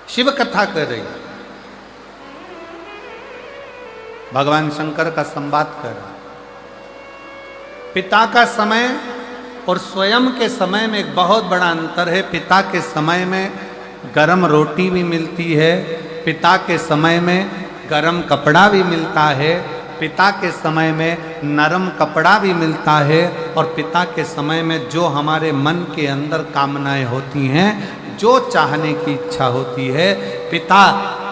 शिव कथा कर रही है, भगवान शंकर का संवाद कर रहा है। पिता का समय और स्वयं के समय में एक बहुत बड़ा अंतर है। पिता के समय में गरम रोटी भी मिलती है, पिता के समय में गरम कपड़ा भी मिलता है, पिता के समय में नरम कपड़ा भी मिलता है, और पिता के समय में जो हमारे मन के अंदर कामनाएं होती हैं, जो चाहने की इच्छा होती है, पिता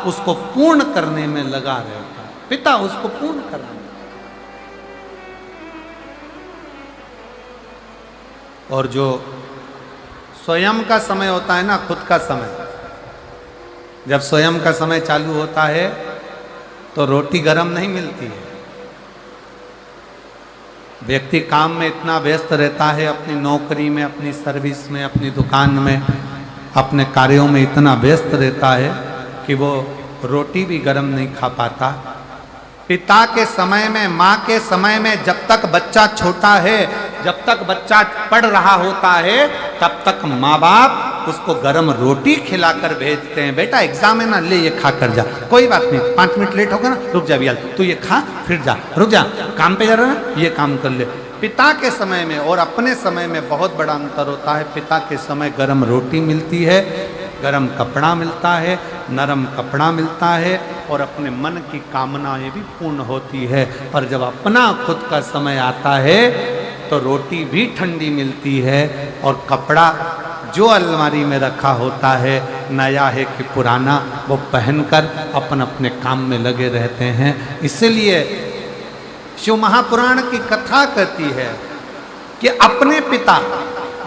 उसको पूर्ण करने में लगा रहता है। पिता उसको पूर्ण कराने, और जो स्वयं का समय होता है ना, खुद का समय, जब स्वयं का समय चालू होता है तो रोटी गरम नहीं मिलती है। व्यक्ति काम में इतना व्यस्त रहता है, अपनी नौकरी में, अपनी सर्विस में, अपनी दुकान में, अपने कार्यों में इतना व्यस्त रहता है कि वो रोटी भी गरम नहीं खा पाता। पिता के समय में, माँ के समय में, जब तक बच्चा छोटा है, जब तक बच्चा पढ़ रहा होता है, तब तक माँ बाप उसको गरम रोटी खिलाकर भेजते हैं। बेटा एग्जाम है ना, ले ये खा कर जा, कोई बात नहीं, 5 मिनट लेट होगा ना, रुक जा बियाल, तू ये खा फिर जा, रुक जा, काम पे जा रहा है ना, ये काम कर ले। पिता के समय में और अपने समय में बहुत बड़ा अंतर होता है। पिता के समय गरम रोटी मिलती है, गरम कपड़ा मिलता है, नरम कपड़ा मिलता है, और अपने मन की कामनाएं भी पूर्ण होती है। और जब अपना खुद का समय आता है तो रोटी भी ठंडी मिलती है, और कपड़ा जो अलमारी में रखा होता है, नया है कि पुराना, वो पहनकर अपन अपने काम में लगे रहते हैं। इसलिए शिव महापुराण की कथा कहती है कि अपने पिता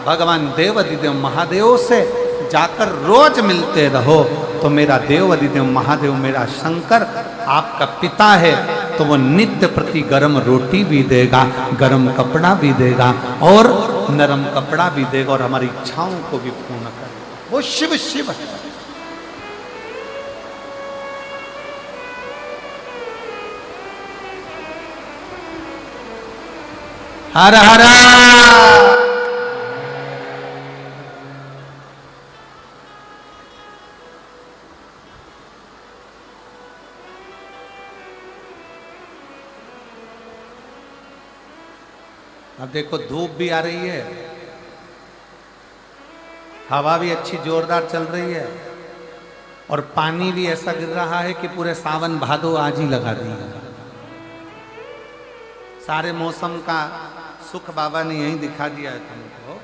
भगवान देव अधिदेव महादेव से जाकर रोज मिलते रहो, तो मेरा देव अधिदेव महादेव, मेरा शंकर आपका पिता है, तो वो नित्य प्रति गरम रोटी भी देगा, गरम कपड़ा भी देगा, और नरम कपड़ा भी देगा, और हमारी इच्छाओं को भी पूर्ण करेगा। वो शिव शिव है। हर हर अब देखो धूप भी आ रही है, हवा भी अच्छी जोरदार चल रही है, और पानी भी ऐसा गिर रहा है कि पूरे सावन भादो आज ही लगा दिया। सारे मौसम का सुख बाबा ने यही दिखा दिया है तुमको,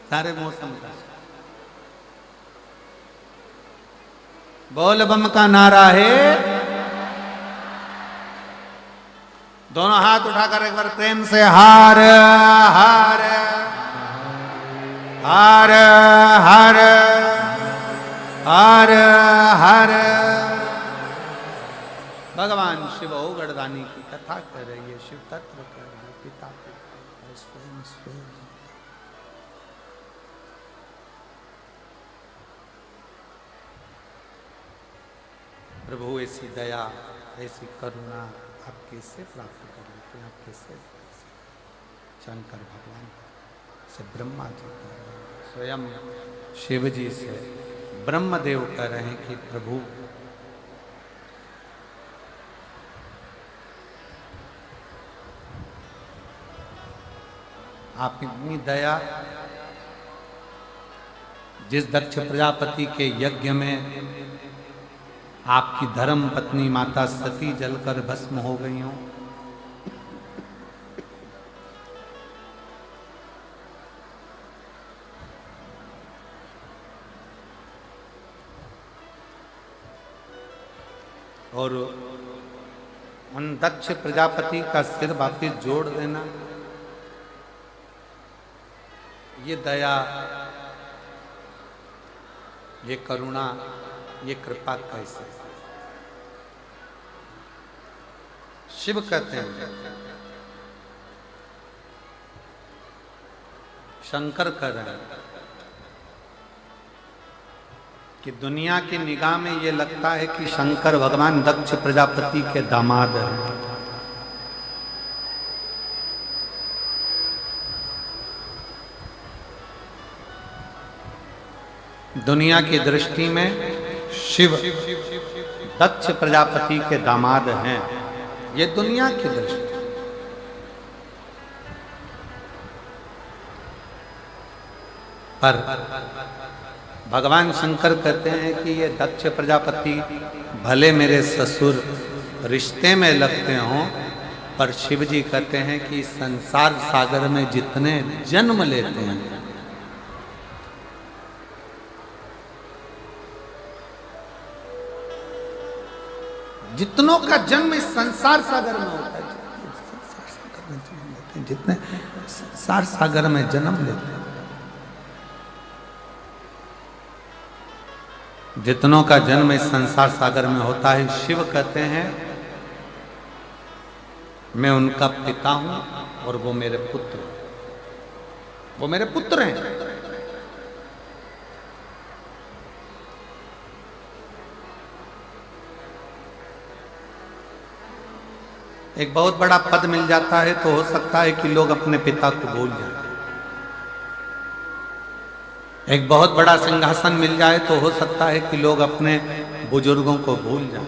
सारे मौसम का। बोल बम का नारा है, दोनों हाथ उठाकर एक बार प्रेम से हार हार हार हार हार हार। भगवान शिव गढ़दानी की कथा कर रही है, शिव तत्व कर रही है, पिता स्वयं स्वयं। प्रभु ऐसी दया, ऐसी करुणा आप कैसे प्राप्त कर लेते हैं? आप कैसे? शंकर भगवान से ब्रह्मा जी कह रहे हैं, स्वयं शिव जी से ब्रह्मदेव कह रहे हैं कि प्रभु आप इतनी दया, जिस दक्ष प्रजापति के यज्ञ में आपकी धर्म पत्नी माता सती जलकर भस्म हो गई हो, और उन दक्ष प्रजापति का सिर वापिस जोड़ देना, ये दया, ये करुणा, ये कृपा कैसे? शिव कहते हैं, शंकर कह रहे हैं कि दुनिया की निगाह में ये लगता है कि शंकर भगवान दक्ष प्रजापति के दामाद हैं, दुनिया की दृष्टि में शिव दक्ष प्रजापति के दामाद हैं, ये दुनिया की दृष्टि। पर भगवान शंकर कहते हैं कि ये दक्ष प्रजापति भले मेरे ससुर रिश्ते में लगते हों, पर शिव जी कहते हैं कि संसार सागर में जितने जन्म लेते हैं, जितनों का जन्म इस संसार सागर में होता है, जितने संसार सागर में जन्म लेते हैं, जितनों का जन्म इस संसार सागर में होता है, शिव कहते हैं मैं उनका पिता हूं और वो मेरे पुत्र, वो मेरे पुत्र हैं। एक बहुत बड़ा पद मिल जाता है तो हो सकता है कि लोग अपने पिता को भूल जाएं। एक बहुत बड़ा सिंहासन मिल जाए तो हो सकता है कि लोग अपने बुजुर्गों को भूल जाएं।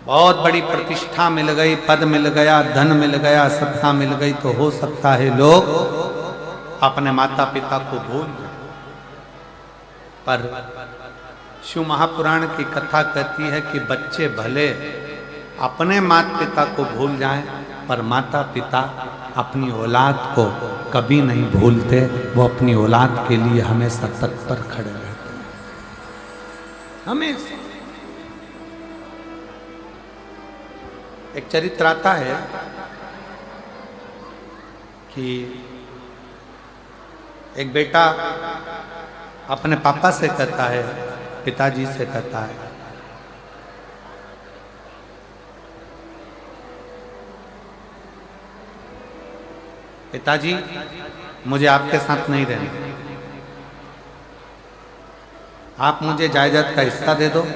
बहुत बड़ी प्रतिष्ठा मिल गई, पद मिल गया, धन मिल गया, सत्ता मिल गई तो हो सकता है लोग अपने माता पिता को भूल जाएं। पर शिव महापुराण की कथा कहती है कि बच्चे भले अपने माता पिता को भूल जाएं, पर माता पिता अपनी औलाद को कभी नहीं भूलते, वो अपनी औलाद के लिए हमेशा तत्पर खड़े रहते हैं, हमेशा। एक चरित्र आता है कि एक बेटा अपने पापा से कहता है, पिताजी से कहता है, पिताजी मुझे आपके साथ नहीं रहना, आप मुझे जायदाद का हिस्सा दे दो,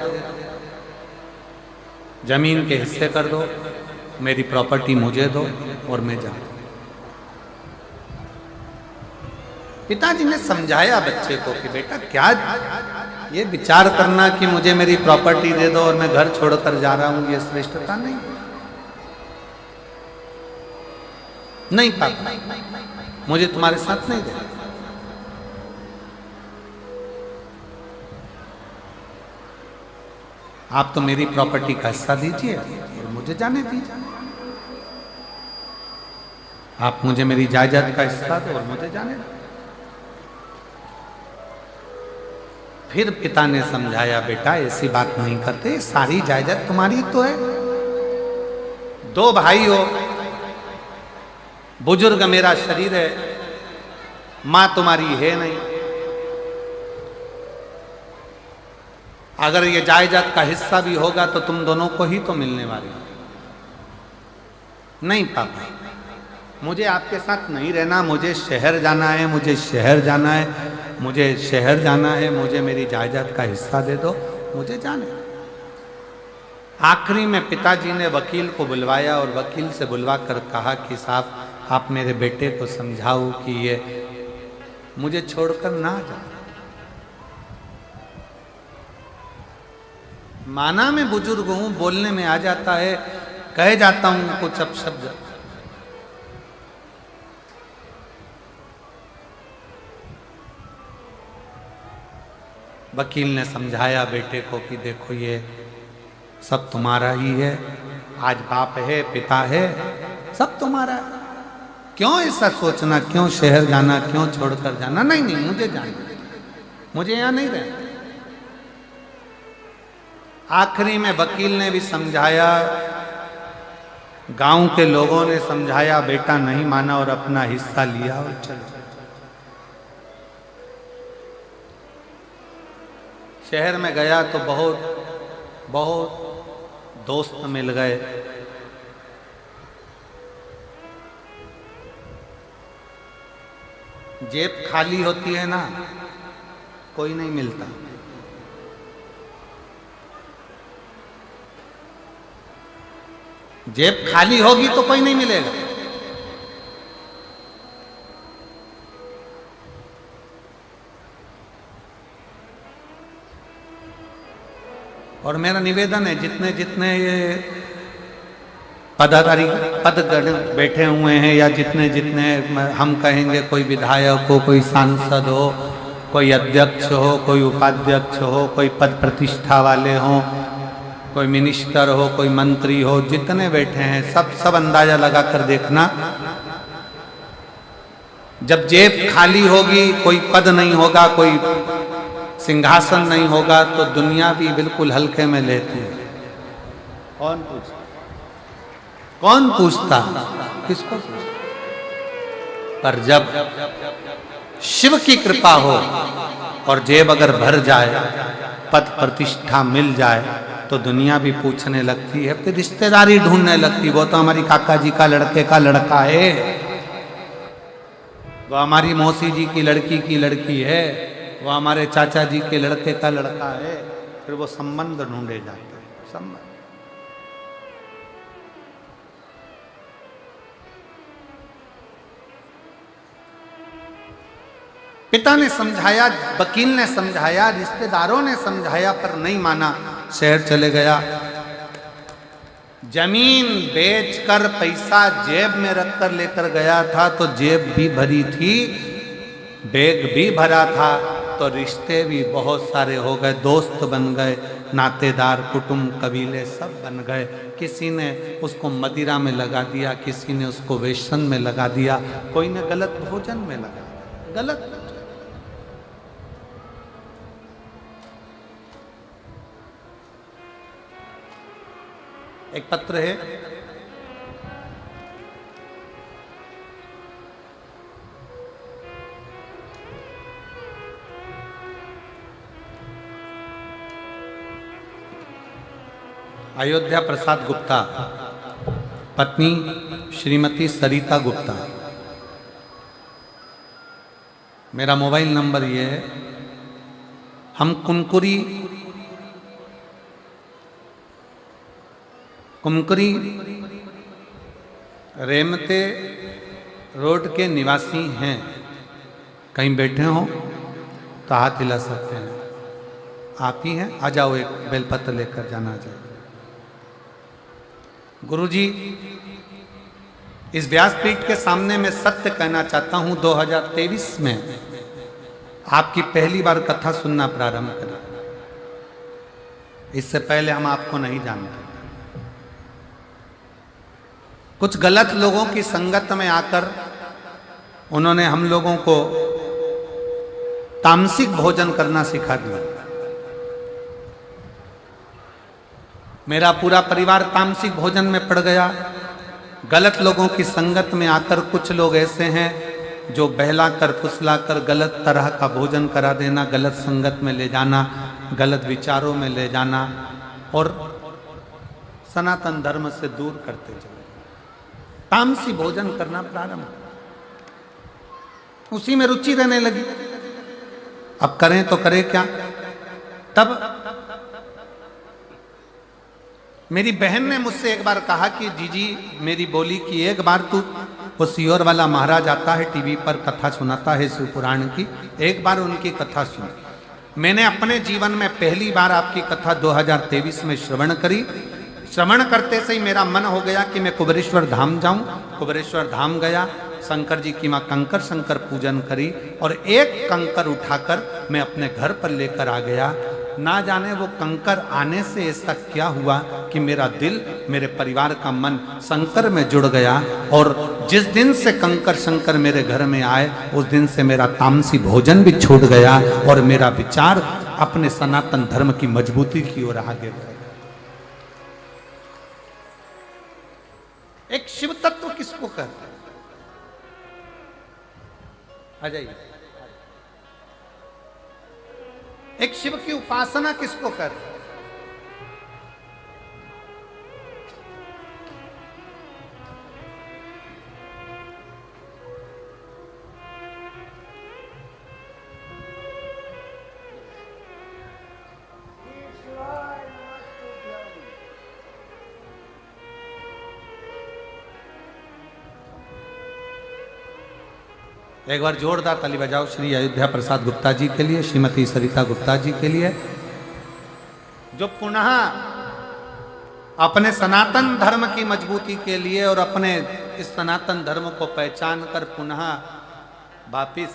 जमीन के हिस्से कर दो, मेरी प्रॉपर्टी मुझे दो और मैं जाऊं। पिताजी ने समझाया बच्चे को कि बेटा क्या ये विचार करना कि मुझे मेरी प्रॉपर्टी दे दो और मैं घर छोड़कर जा रहा हूं, ये श्रेष्ठता नहीं। नहीं पापा, मुझे तुम्हारे साथ नहीं देना। आप तो मेरी प्रॉपर्टी का हिस्सा दीजिए और मुझे जाने दीजिए। आप मुझे मेरी जायदाद का हिस्सा दो और मुझे जाने दो। फिर पिता ने समझाया, बेटा ऐसी बात नहीं करते, सारी जायदाद तुम्हारी तो है। दो भाई हो, बुजुर्ग मेरा शरीर है, मां तुम्हारी है नहीं। अगर ये जायदाद का हिस्सा भी होगा तो तुम दोनों को ही तो मिलने वाली। नहीं पापा, मुझे आपके साथ नहीं रहना, मुझे शहर जाना है, मुझे शहर जाना है, मुझे शहर जाना है, मुझे मेरी जायदाद का हिस्सा दे दो, मुझे जाने। आखिरी में पिताजी ने वकील को बुलवाया और वकील से बुलवा कर कहा कि साहब आप मेरे बेटे को समझाओ कि ये मुझे छोड़कर ना जाए। माना मैं बुजुर्ग हूं, बोलने में आ जाता है, कह जाता हूं कुछ अपशब्द। वकील ने समझाया बेटे को कि देखो ये सब तुम्हारा ही है, आज बाप है, पिता है, सब तुम्हारा है। क्यों ऐसा सोचना, क्यों शहर जाना, क्यों छोड़कर जाना? नहीं नहीं, मुझे जाना, मुझे यहां नहीं रहना। आखिरी में वकील ने भी समझाया, गांव के लोगों ने समझाया, बेटा नहीं माना और अपना हिस्सा लिया और चलो। शहर में गया तो बहुत बहुत दोस्त मिल गए। जेब खाली होती है ना, कोई नहीं मिलता। जेब खाली होगी तो कोई नहीं मिलेगा। और मेरा निवेदन है, जितने जितने ये पदाधिकारी पदगण बैठे हुए हैं, या जितने जितने हम कहेंगे, कोई विधायक हो, कोई सांसद हो, कोई अध्यक्ष हो, कोई उपाध्यक्ष हो, कोई पद प्रतिष्ठा वाले हों, कोई मिनिस्टर हो, कोई मंत्री हो, जितने बैठे हैं सब अंदाजा लगा कर देखना, जब जेब खाली होगी, कोई पद नहीं होगा, कोई सिंहासन नहीं होगा, तो दुनिया भी बिल्कुल हल्के में लेती है। कौन पूछता किसको? पर जब शिव की कृपा हो और जेब अगर भर जाए, पद प्रतिष्ठा मिल जाए, तो दुनिया भी पूछने लगती है, फिर रिश्तेदारी ढूंढने लगती। वो तो हमारी काका जी का लड़के का लड़का है, वो हमारी मौसी जी की लड़की है, वो हमारे चाचा जी के लड़के का लड़का है। फिर वो संबंध ढूंढे जाते हैं, संबंध। पिता ने समझाया, वकील ने समझाया, रिश्तेदारों ने समझाया, पर नहीं माना। शहर चले गया, जमीन बेचकर पैसा जेब में रखकर लेकर गया था, तो जेब भी भरी थी, बैग भी भरा था, तो रिश्ते भी बहुत सारे हो गए, दोस्त बन गए, नातेदार, कुटुंब, कबीले सब बन गए। किसी ने उसको मदिरा में लगा दिया, किसी ने उसको वेसन में लगा दिया, कोई ने गलत भोजन में लगा दिया, गलत। एक पत्र है, अयोध्या प्रसाद गुप्ता, पत्नी श्रीमती सरिता गुप्ता। मेरा मोबाइल नंबर ये है। हम कुमकुरी रेमते रोड के निवासी हैं। कहीं बैठे हो तो हाथ हिला सकते हैं। आप ही हैं, आ जाओ, एक बेलपत्र लेकर जाना चाहिए। गुरुजी, इस व्यासपीठ के सामने मैं सत्य कहना चाहता हूं, 2023 में आपकी पहली बार कथा सुनना प्रारंभ करें। इससे पहले हम आपको नहीं जानते। कुछ गलत लोगों की संगत में आकर उन्होंने हम लोगों को तामसिक भोजन करना सिखा दिया। मेरा पूरा परिवार तामसिक भोजन में पड़ गया। गलत लोगों की संगत में आकर कुछ लोग ऐसे हैं जो बहला कर फुसला कर गलत तरह का भोजन करा देना, गलत संगत में ले जाना, गलत विचारों में ले जाना और सनातन धर्म से दूर करते चले। तामसी भोजन करना प्रारंभ, उसी में रुचि रहने लगी। अब करें तो करें क्या? तब मेरी बहन ने मुझसे एक बार कहा कि जीजी, मेरी बोली कि एक बार तू, वो सियोर वाला महाराज आता है टीवी पर, कथा सुनाता है शिव पुराण की, एक बार उनकी कथा सुनी। मैंने अपने जीवन में पहली बार आपकी कथा 2023 में श्रवण करी। श्रवण करते से ही मेरा मन हो गया कि मैं कुबेरेश्वर धाम जाऊं। कुबेरेश्वर धाम गया, शंकर जी की मां कंकर शंकर पूजन करी और एक कंकर उठाकर मैं अपने घर पर लेकर आ गया। ना जाने वो कंकर आने से ऐसा क्या हुआ कि मेरा दिल, मेरे परिवार का मन शंकर में जुड़ गया। और जिस दिन से कंकर शंकर मेरे घर में आए, उस दिन से मेरा तामसी भोजन भी छूट गया और मेरा विचार अपने सनातन धर्म की मजबूती की ओर आगे बढ़ा। एक शिव तत्व किसको कहते हैं? आ जाइए। एक शिव की उपासना किसको कहते हैं? एक बार जोरदार ताली बजाओ श्री अयोध्या प्रसाद गुप्ता जी के लिए, श्रीमती सरिता गुप्ता जी के लिए। जो पुनः अपने सनातन धर्म की मजबूती के लिए और अपने इस सनातन धर्म को पहचान कर पुनः वापिस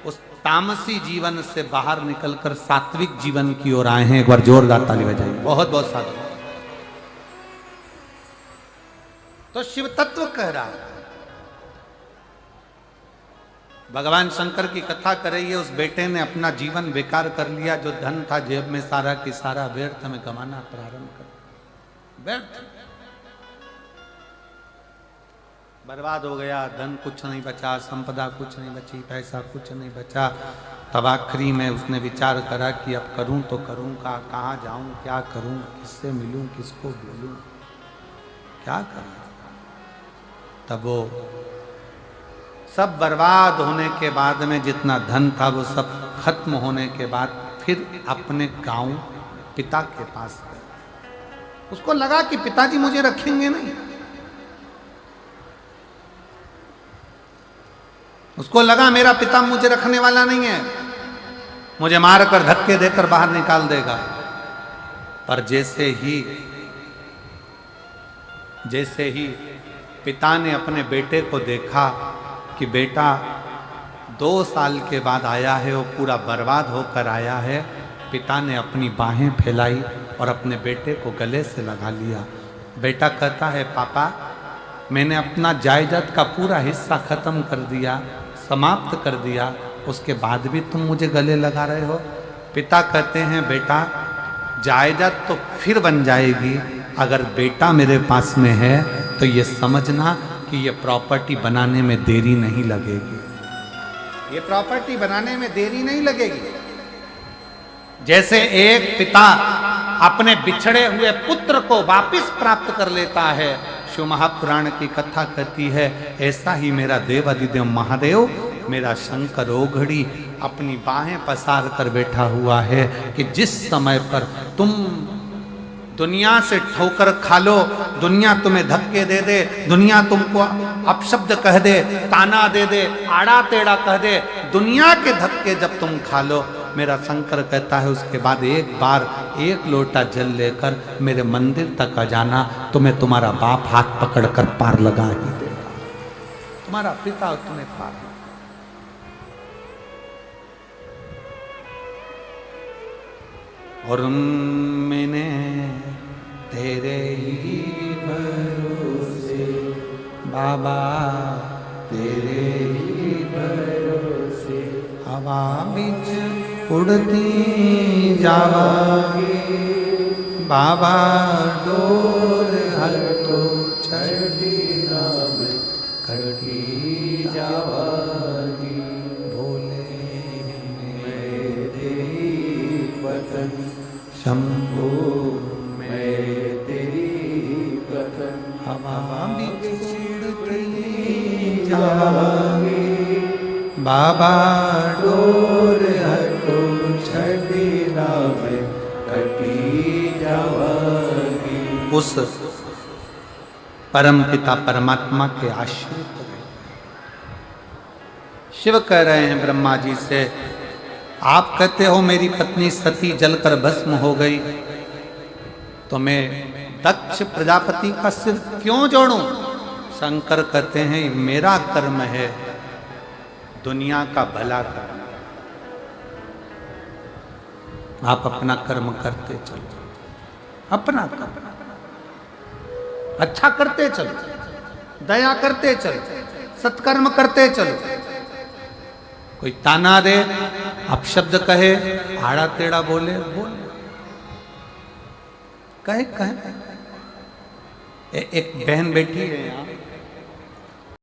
उस तामसी जीवन से बाहर निकलकर सात्विक जीवन की ओर आए हैं। एक बार जोरदार ताली बजाइए। बहुत बहुत साधु। तो शिव तत्व कह रहा है, भगवान शंकर की कथा कर रही है, उस बेटे ने अपना जीवन बेकार कर लिया, जो धन था जेब में सारा की सारा व्यर्थ में कमाना प्रारंभ कर, व्यर्थ बर्बाद हो गया। धन कुछ नहीं बचा, संपदा कुछ नहीं बची, पैसा कुछ नहीं बचा। तब आखिरी में उसने विचार करा कि अब करूं तो करूं का, कहाँ जाऊं, क्या करूं, किससे मिलूं, किसको बोलूं, क्या करूं। तब वो सब बर्बाद होने के बाद में जितना धन था वो सब खत्म होने के बाद फिर अपने गांव पिता के पास गया। उसको लगा कि पिताजी मुझे रखेंगे नहीं, उसको लगा मेरा पिता मुझे रखने वाला नहीं है, मुझे मारकर धक्के देकर बाहर निकाल देगा। पर जैसे ही पिता ने अपने बेटे को देखा कि बेटा 2 साल के बाद आया है, वो पूरा बर्बाद होकर आया है, पिता ने अपनी बाहें फैलाई और अपने बेटे को गले से लगा लिया। बेटा कहता है पापा, मैंने अपना जायदाद का पूरा हिस्सा खत्म कर दिया, समाप्त कर दिया, उसके बाद भी तुम मुझे गले लगा रहे हो। पिता कहते हैं बेटा जायदाद तो फिर बन जाएगी, अगर बेटा मेरे पास में है तो ये समझना कि ये प्रॉपर्टी बनाने में देरी नहीं लगेगी, ये प्रॉपर्टी बनाने में देरी नहीं लगेगी। जैसे एक पिता अपने बिछड़े हुए पुत्र को वापस प्राप्त कर लेता है, शिव महापुराण की कथा कहती है, ऐसा ही मेरा देव अधिदेव महादेव, मेरा शंकर ओघड़ी अपनी बाहें पसार कर बैठा हुआ है कि जिस समय पर तुम दुनिया से ठोकर खा लो, दुनिया तुम्हें धक्के दे दे, दुनिया तुमको अपशब्द कह दे, ताना दे दे, आड़ा टेढ़ा कह दे, दुनिया के धक्के जब तुम खा लो, मेरा शंकर कहता है उसके बाद एक बार 1 लोटा जल लेकर मेरे मंदिर तक आ जाना, तो मैं तुम्हारा बाप हाथ पकड़कर पार लगा ही देगा, तुम्हारा पिता तुम्हें पार लगा। और मैंने तेरे ही भरोसे बाबा, तेरे ही भरोसे हवा बिच उड़ती जावागी, बाबा डोर हर तो चढ़ी राम कटी जावागी, भोले मैं तेरी वतन शंभो मैं तेरी वतन, हवा बिच उड़ती जावागी, बाबा डोर हटो छड़ी राम कटी जावागी। उस परम पिता परमात्मा के आश्रित शिव कह रहे हैं ब्रह्मा जी से, आप कहते हो मेरी पत्नी सती जलकर भस्म हो गई, तो मैं दक्ष प्रजापति का सिर क्यों जोड़ूं? शंकर कहते हैं मेरा कर्म है दुनिया का भला कर्म, आप अपना कर्म करते चलो, अपना कर्म अच्छा करते चलो, दया करते चलो, सत्कर्म करते चलो। कोई ताना दे, अपशब्द कहे, आड़ा टेढ़ा बोले, कहे। एक बहन बैठी है यहाँ,